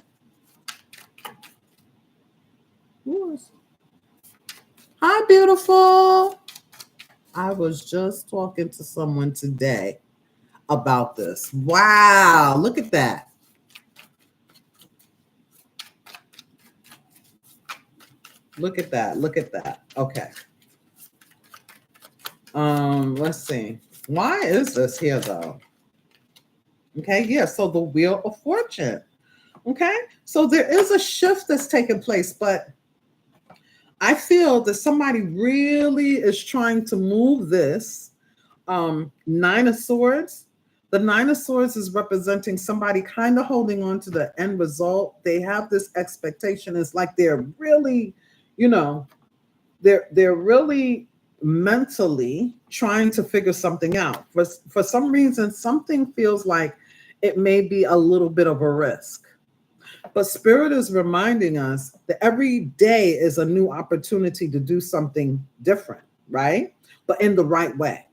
Hi, beautiful. I was just talking to someone today about this. Wow, look at that. Look at that. Look at that. Okay. Let's see. Why is this here though? Okay, yeah, so the Wheel of Fortune. Okay, so there is a shift that's taking place, but I feel that somebody really is trying to move this Nine of Swords. The Nine of Swords is representing somebody kind of holding on to the end result. They have this expectation. It's like they're really, you know, they're really mentally trying to figure something out. For some reason, something feels like it may be a little bit of a risk. But Spirit is reminding us that every day is a new opportunity to do something different, right? But in the right way.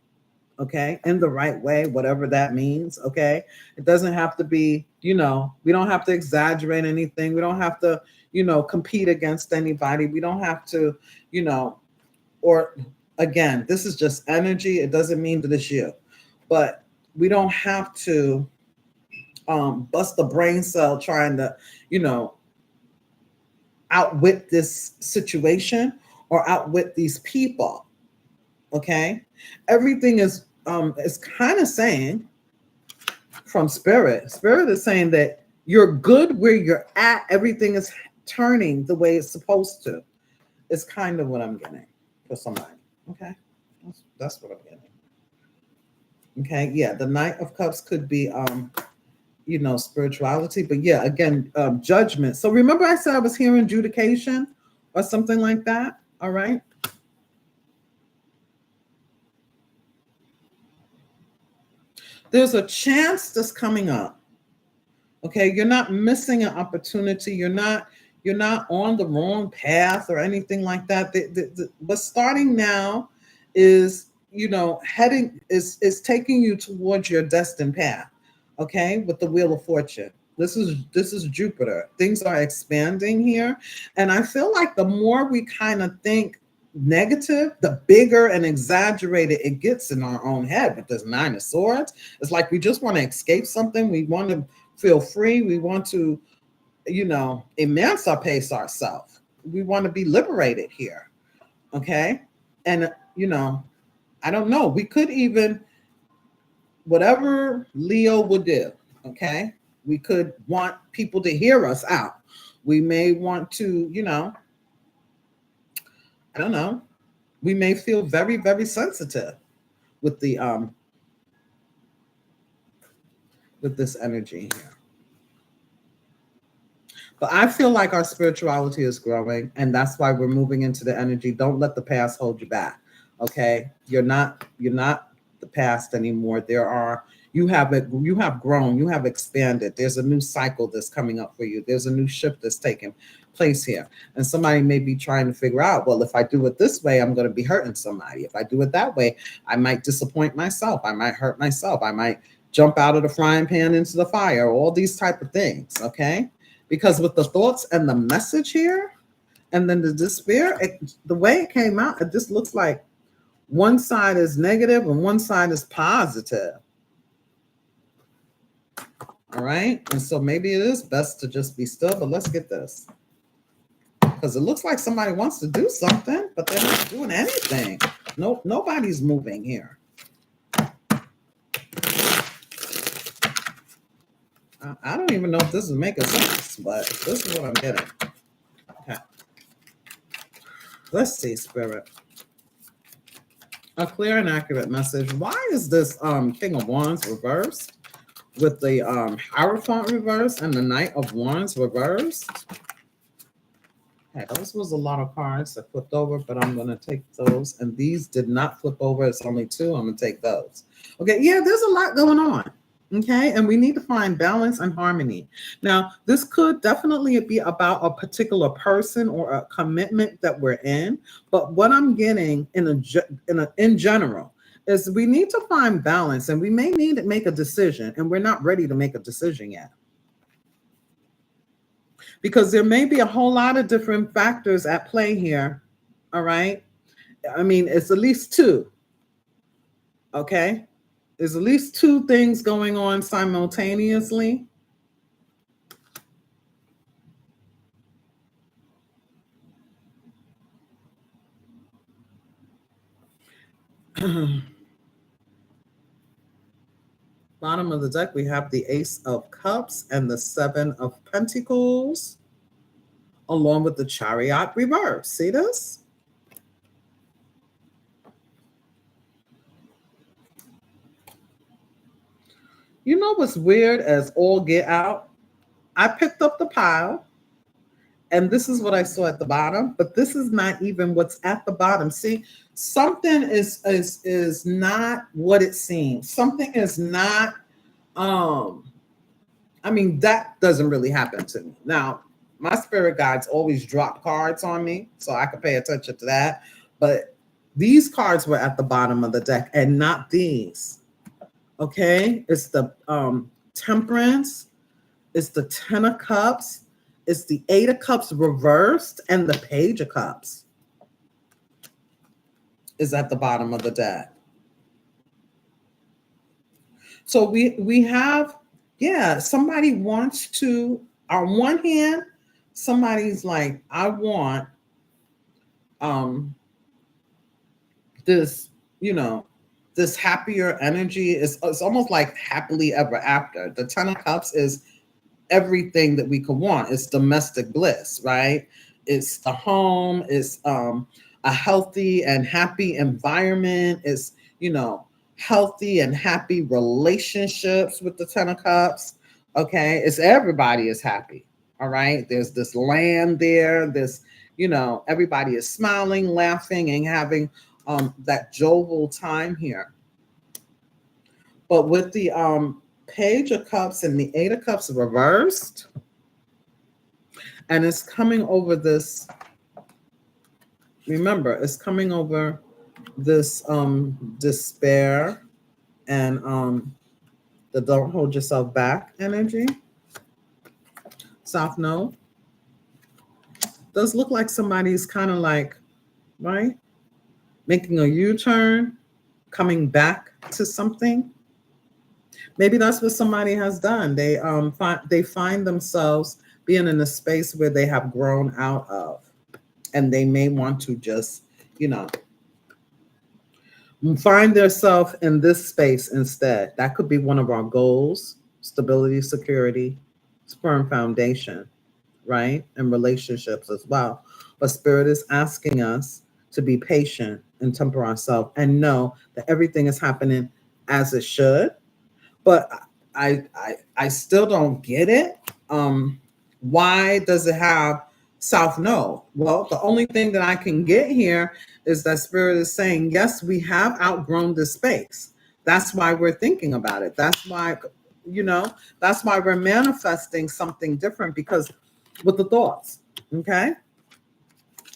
Okay, in the right way, whatever that means. Okay, it doesn't have to be, we don't have to exaggerate anything. We don't have to, compete against anybody. We don't have to, or again, this is just energy. It doesn't mean that it's you, but we don't have to bust the brain cell trying to, outwit this situation or outwit these people. Okay, everything is kind of saying from Spirit is saying that you're good where you're at. Everything is turning the way it's supposed to. It's kind of what I'm getting for somebody. Okay, that's what I'm getting. Okay, yeah, the Knight of Cups could be spirituality, but yeah, again, judgment. So remember I said I was hearing adjudication or something like that. All right. There's a chance that's coming up. Okay, you're not missing an opportunity. You're not on the wrong path or anything like that. But starting now is, heading is taking you towards your destined path. Okay, with the Wheel of Fortune. This is Jupiter. Things are expanding here, and I feel like the more we kind of think negative, the bigger and exaggerated it gets in our own head. With this Nine of Swords, it's like we just want to escape something. We want to feel free. We want to, emancipate ourselves. We want to be liberated here. Okay. And, I don't know. We could even, whatever Leo would do, okay, we could want people to hear us out. We may want to, I don't know. We may feel very, very sensitive with the with this energy here. But I feel like our spirituality is growing, and that's why we're moving into the energy. Don't let the past hold you back. Okay, you're not the past anymore. You have grown, you have expanded. There's a new cycle that's coming up for you. There's a new shift that's taking place here. And somebody may be trying to figure out, well, if I do it this way, I'm going to be hurting somebody. If I do it that way, I might disappoint myself. I might hurt myself. I might jump out of the frying pan into the fire, all these type of things. Okay. Because with the thoughts and the message here, and then the despair, the way it came out, it just looks like one side is negative and one side is positive. All right. And so maybe it is best to just be still, but let's get this. Because it looks like somebody wants to do something, but they're not doing anything. No, nobody's moving here. I don't even know if this is making sense, but this is what I'm getting. Okay. Let's see, Spirit. A clear and accurate message. Why is this King of Wands reversed with the Hierophant reversed and the Knight of Wands reversed? Okay, those was a lot of cards that flipped over, but I'm going to take those. And these did not flip over. It's only two. I'm going to take those. Okay, yeah, there's a lot going on. Okay, and we need to find balance and harmony. Now, this could definitely be about a particular person or a commitment that we're in. But what I'm getting in general is we need to find balance, and we may need to make a decision, and we're not ready to make a decision yet. Because there may be a whole lot of different factors at play here. All right. I mean, it's at least two. Okay. There's at least two things going on simultaneously. Bottom of the deck, we have the Ace of Cups and the Seven of Pentacles, along with the Chariot reverse. See this? You know what's weird as all get out? I picked up the pile, and this is what I saw at the bottom, but this is not even what's at the bottom. See, something is not what it seems. Something is not, I mean, that doesn't really happen to me. Now, my spirit guides always drop cards on me, so I can pay attention to that. But these cards were at the bottom of the deck and not these. Okay, it's the Temperance, it's the Ten of Cups, it's the Eight of Cups reversed, and the Page of Cups is at the bottom of the deck. So we have, yeah, somebody wants to, on one hand, somebody's like, I want this, this happier energy. It's almost like happily ever after. The Ten of Cups is everything that we could want. It's domestic bliss, right? It's the home. It's a healthy and happy environment. It's, healthy and happy relationships with the Ten of Cups. Okay, it's everybody is happy. All right, there's this land there. This, everybody is smiling, laughing, and having that jovial time here. But with the Page of Cups and the Eight of Cups reversed, and it's coming over this, remember, it's coming over this despair and the don't hold yourself back energy. South Node does look like somebody's kind of like, right, making a U-turn, coming back to something. Maybe that's what somebody has done. They find themselves being in a space where they have grown out of, and they may want to just, find themselves in this space instead. That could be one of our goals: stability, security, firm foundation, right? And relationships as well. But Spirit is asking us to be patient and temper ourselves and know that everything is happening as it should. But I still don't get it. Why does it have South Node? Well, the only thing that I can get here is that Spirit is saying, yes, we have outgrown this space. That's why we're thinking about it. That's why, that's why we're manifesting something different, because with the thoughts, okay?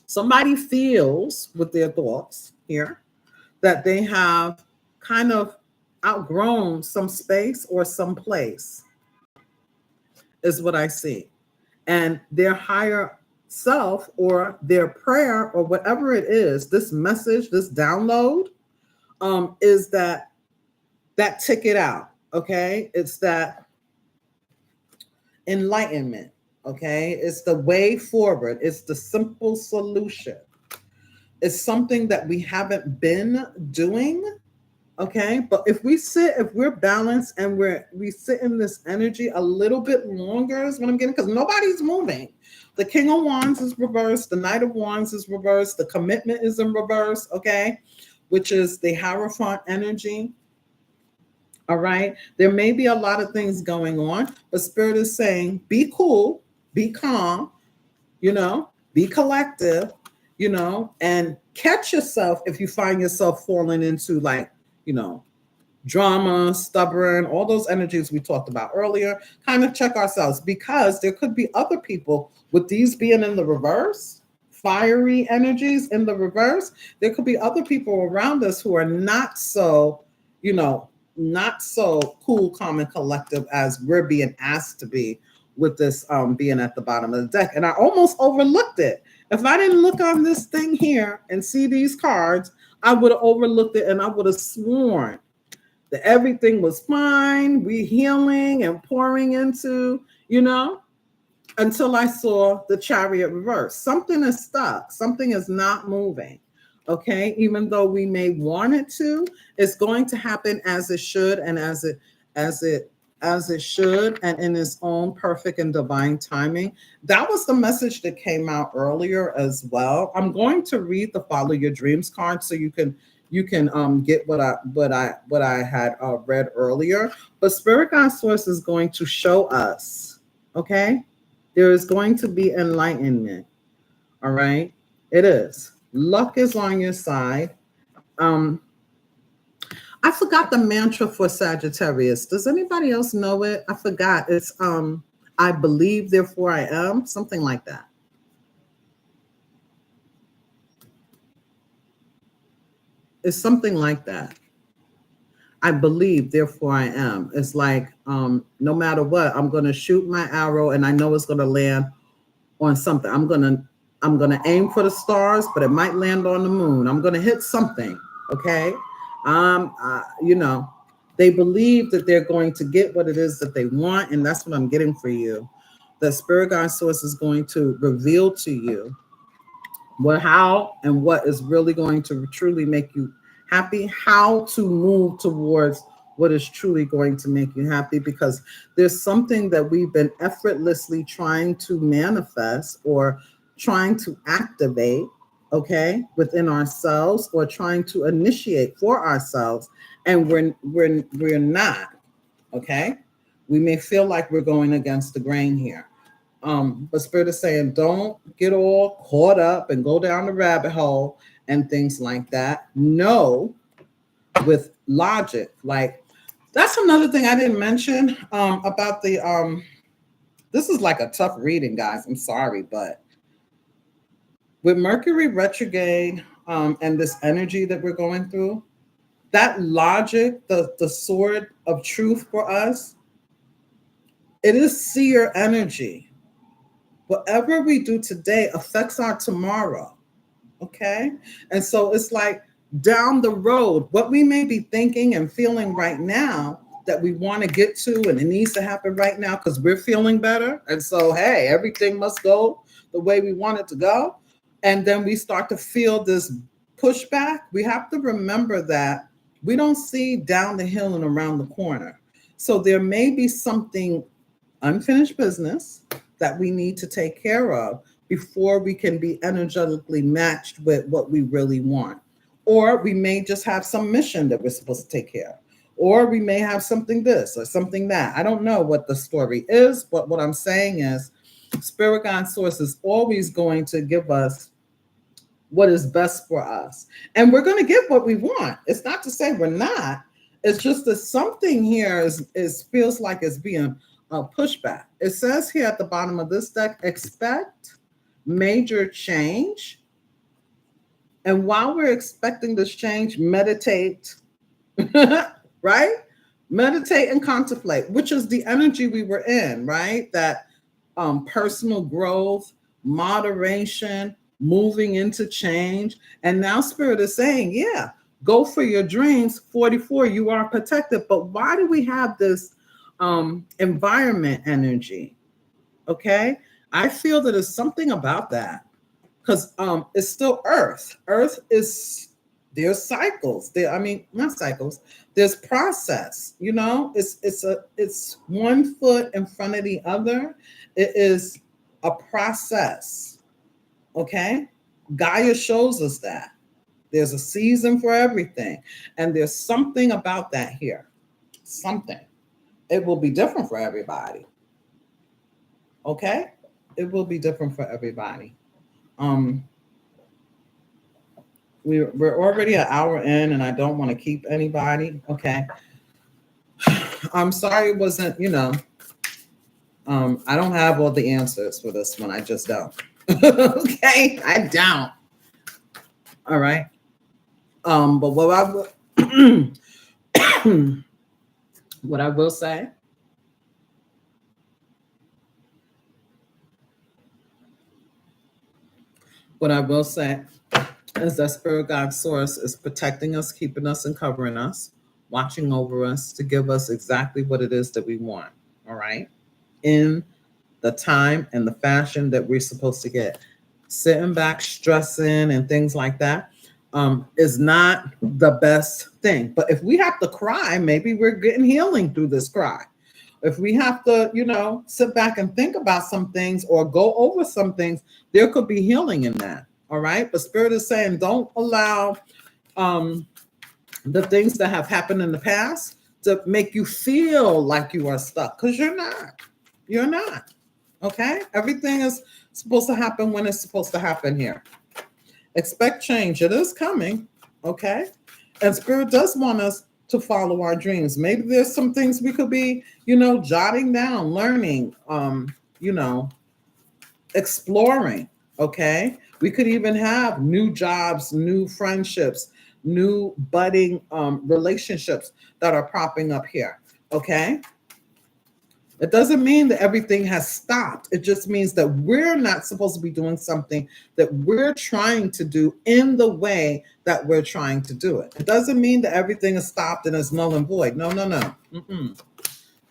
Somebody feels with their thoughts here that they have kind of outgrown some space or some place, is what I see. And their higher self or their prayer or whatever it is, this message, this download, is that ticket out, okay? It's that enlightenment, okay? It's the way forward. It's the simple solution. It's something that we haven't been doing, okay? But if we're balanced and we sit in this energy a little bit longer is what I'm getting, because nobody's moving. The King of Wands is reversed. The Knight of Wands is reversed. The Commitment is in reverse, okay? Which is the Hierophant energy. All right. There may be a lot of things going on, but Spirit is saying, be cool, be calm, be be collective, you know, and catch yourself if you find yourself falling into like, you know, drama, stubborn, all those energies we talked about earlier. Kind of check ourselves, because there could be other people with these being in the reverse, fiery energies in the reverse. There could be other people around us who are not so, you know, not so cool, calm, and collective as we're being asked to be with this being at the bottom of the deck. And I almost overlooked it. If I didn't look on this thing here and see these cards, I would have overlooked it, and I would have sworn that everything was fine, we healing and pouring into, you know, until I saw the Chariot reverse. Something is stuck. Something is not moving. Okay, even though we may want it to, it's going to happen as it should, and as it should, and in its own perfect and divine timing. That was the message that came out earlier as well. I'm going to read the Follow Your Dreams card so you can get what I had read earlier. But Spirit Guide Source is going to show us, okay? There is going to be enlightenment. All right, it is. Luck is on your side. I forgot the mantra for Sagittarius. Does anybody else know it? I forgot. It's I believe, therefore I am, something like that. It's something like that. I believe, therefore I am. It's like no matter what, I'm going to shoot my arrow, and I know it's going to land on something. I'm going to aim for the stars, but it might land on the moon. I'm going to hit something. Okay. You know, they believe that they're going to get what it is that they want. And that's what I'm getting for you. The Spirit Guide Source is going to reveal to you how and what is really going to truly make you happy, how to move towards what is truly going to make you happy, because there's something that we've been effortlessly trying to manifest or trying to activate, okay, within ourselves, or trying to initiate for ourselves, and we're not, okay? We may feel like we're going against the grain here. But Spirit is saying, don't get all caught up and go down the rabbit hole and things like that. No, with logic. Like, that's another thing I didn't mention about the this is like a tough reading, guys. I'm sorry, but with Mercury retrograde and this energy that we're going through, that logic, the sword of truth for us, it is seer energy. Whatever we do today affects our tomorrow. Okay. And so it's like down the road, what we may be thinking and feeling right now that we want to get to, and it needs to happen right now because we're feeling better. And so, hey, everything must go the way we want it to go. And then we start to feel this pushback. We have to remember that we don't see down the hill and around the corner. So there may be something unfinished business that we need to take care of before we can be energetically matched with what we really want. Or we may just have some mission that we're supposed to take care of. Or we may have something this or something that. I don't know what the story is, but what I'm saying is Spirit Guide Source is always going to give us what is best for us. And we're going to get what we want. It's not to say we're not. It's just that something here is feels like it's being pushback. It says here at the bottom of this deck, expect major change. And while we're expecting this change, meditate, right? Meditate and contemplate, which is the energy we were in, right? That personal growth, moderation, moving into change. And now Spirit is saying, yeah, go for your dreams. 44, you are protected. But why do we have this environment energy? Okay. I feel that there's something about that because it's still Earth. Earth is, there's cycles. Not cycles. There's process. You know, it's one foot in front of the other. It is a process. Okay. Gaia shows us that there's a season for everything, and there's something about that here. Something. It will be different for everybody. Okay? It will be different for everybody. Um, we're already an hour in, and I don't want to keep anybody. Okay. I'm sorry it wasn't, I don't have all the answers for this one. I just don't. Okay, I don't. All right. But what I will what I will say what I will say is that Spirit God Source is protecting us, keeping us, and covering us, watching over us to give us exactly what it is that we want. All right. In the time and the fashion that we're supposed to get. Sitting back, stressing, and things like that is not the best thing. But if we have to cry, maybe we're getting healing through this cry. If we have to, sit back and think about some things or go over some things, there could be healing in that. All right. But Spirit is saying, don't allow the things that have happened in the past to make you feel like you are stuck, because you're not. You're not. Okay? Everything is supposed to happen when it's supposed to happen here. Expect change. It is coming. Okay? And Spirit does want us to follow our dreams. Maybe there's some things we could be, jotting down, learning, exploring. Okay? We could even have new jobs, new friendships, new budding relationships that are popping up here. Okay? It doesn't mean that everything has stopped. It just means that we're not supposed to be doing something that we're trying to do in the way that we're trying to do it. It doesn't mean that everything is stopped and is null and void. No, no, no.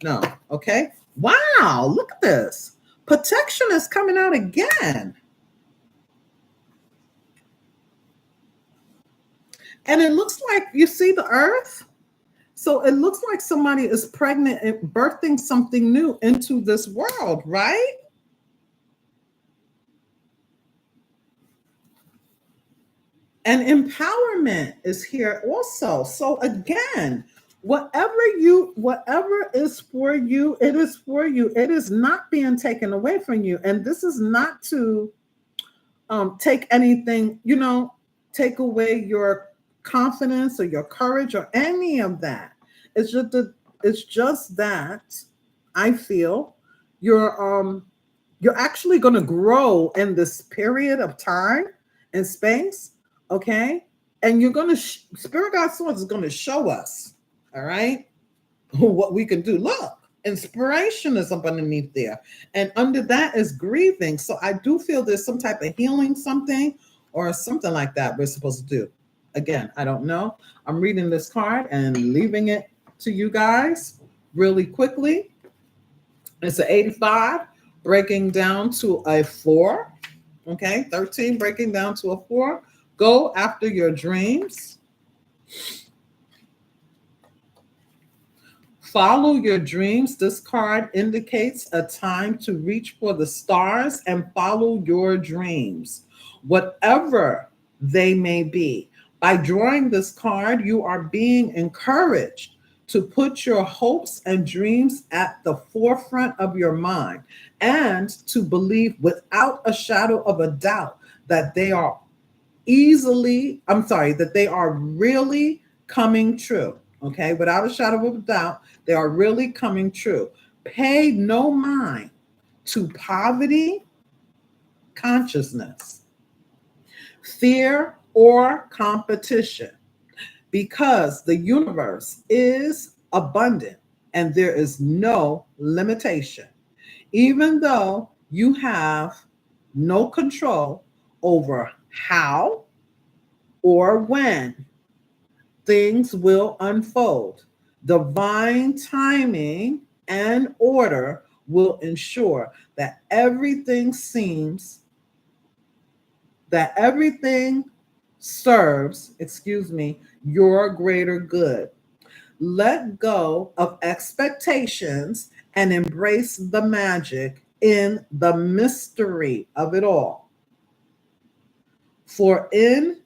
No. Okay. Wow. Look at this. Protection is coming out again. And it looks like, you see the earth? So it looks like somebody is pregnant and birthing something new into this world, right? And empowerment is here also. So again, whatever is for you, it is for you. It is not being taken away from you. And this is not to take anything, take away your confidence or your courage or any of that. It's just that I feel you're actually going to grow in this period of time and space, okay? And you're going to Spirit God Source is going to show us, all right, what we can do. Look, inspiration is up underneath there, and under that is grieving. So I do feel there's some type of healing, something or something like that we're supposed to do. Again, I don't know. I'm reading this card and leaving it to you guys really quickly. It's an 85 breaking down to a 4. Okay, 13 breaking down to a 4. Go after your dreams. Follow your dreams. This card indicates a time to reach for the stars and follow your dreams, whatever they may be. By drawing this card, you are being encouraged to put your hopes and dreams at the forefront of your mind and to believe without a shadow of a doubt that they are that they are really coming true. Okay, without a shadow of a doubt, they are really coming true. Pay no mind to poverty, consciousness, fear, or competition, because the universe is abundant and there is no limitation. Even though you have no control over how or when things will unfold, divine timing and order will ensure that everything serves, your greater good. Let go of expectations and embrace the magic in the mystery of it all. For in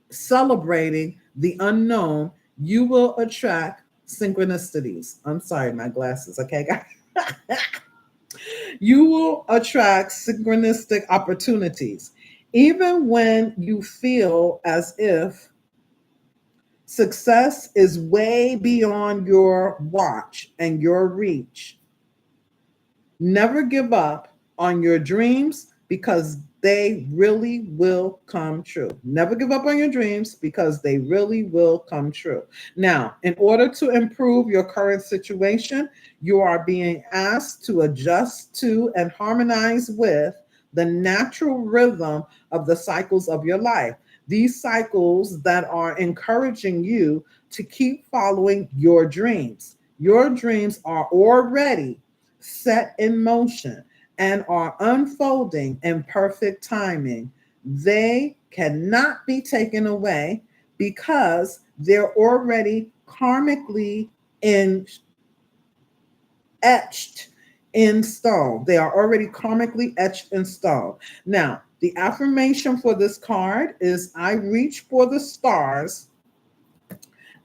celebrating the unknown, you will attract synchronicities. I'm sorry, my glasses, okay, guys? You will attract synchronistic opportunities, even when you feel as if success is way beyond your watch and your reach. Never give up on your dreams because they really will come true. Never give up on your dreams because they really will come true. Now, in order to improve your current situation, you are being asked to adjust to and harmonize with the natural rhythm of the cycles of your life. These cycles that are encouraging you to keep following your dreams. Your dreams are already set in motion and are unfolding in perfect timing. They cannot be taken away because they're already karmically etched in stone. They are already karmically etched in stone. Now, the affirmation for this card is I reach for the stars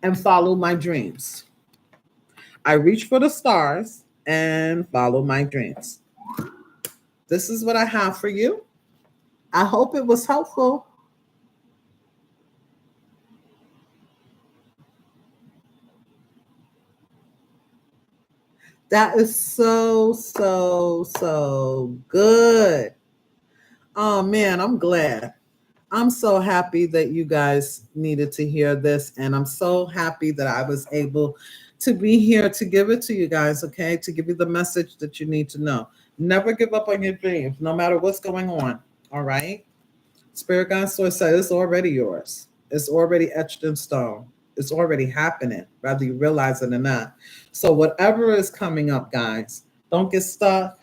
and follow my dreams. I reach for the stars and follow my dreams. This is what I have for you. I hope it was helpful. That is so, so, so good. Oh man, I'm glad. I'm so happy that you guys needed to hear this. And I'm so happy that I was able to be here to give it to you guys, okay? To give you the message that you need to know. Never give up on your dreams, no matter what's going on, all right? Spirit Guide Source said it's already yours. It's already etched in stone. It's already happening, whether you realize it or not. So whatever is coming up, guys, don't get stuck.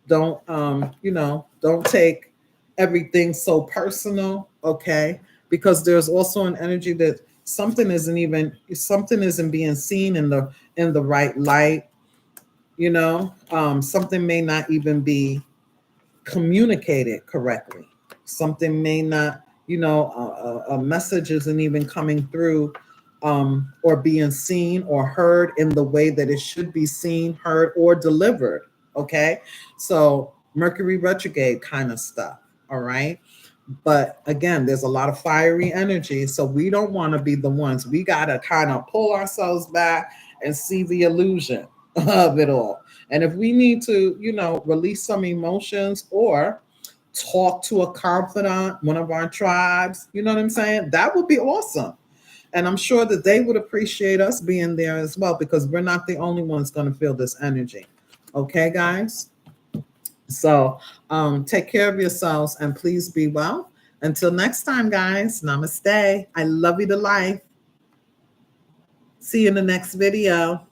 Don't don't take everything so personal, okay? Because there's also an energy that something isn't being seen in the right light, something may not even be communicated correctly. Something may not, a message isn't even coming through or being seen or heard in the way that it should be seen, heard, or delivered. Okay. So Mercury retrograde kind of stuff. All right. But again, there's a lot of fiery energy. So we don't want to be the ones. We got to kind of pull ourselves back and see the illusion of it all. And if we need to, release some emotions or talk to a confidant, one of our tribes, you know what I'm saying? That would be awesome. And I'm sure that they would appreciate us being there as well, because we're not the only ones going to feel this energy. Okay, guys? So take care of yourselves and please be well. Until next time, guys, namaste. I love you to life. See you in the next video.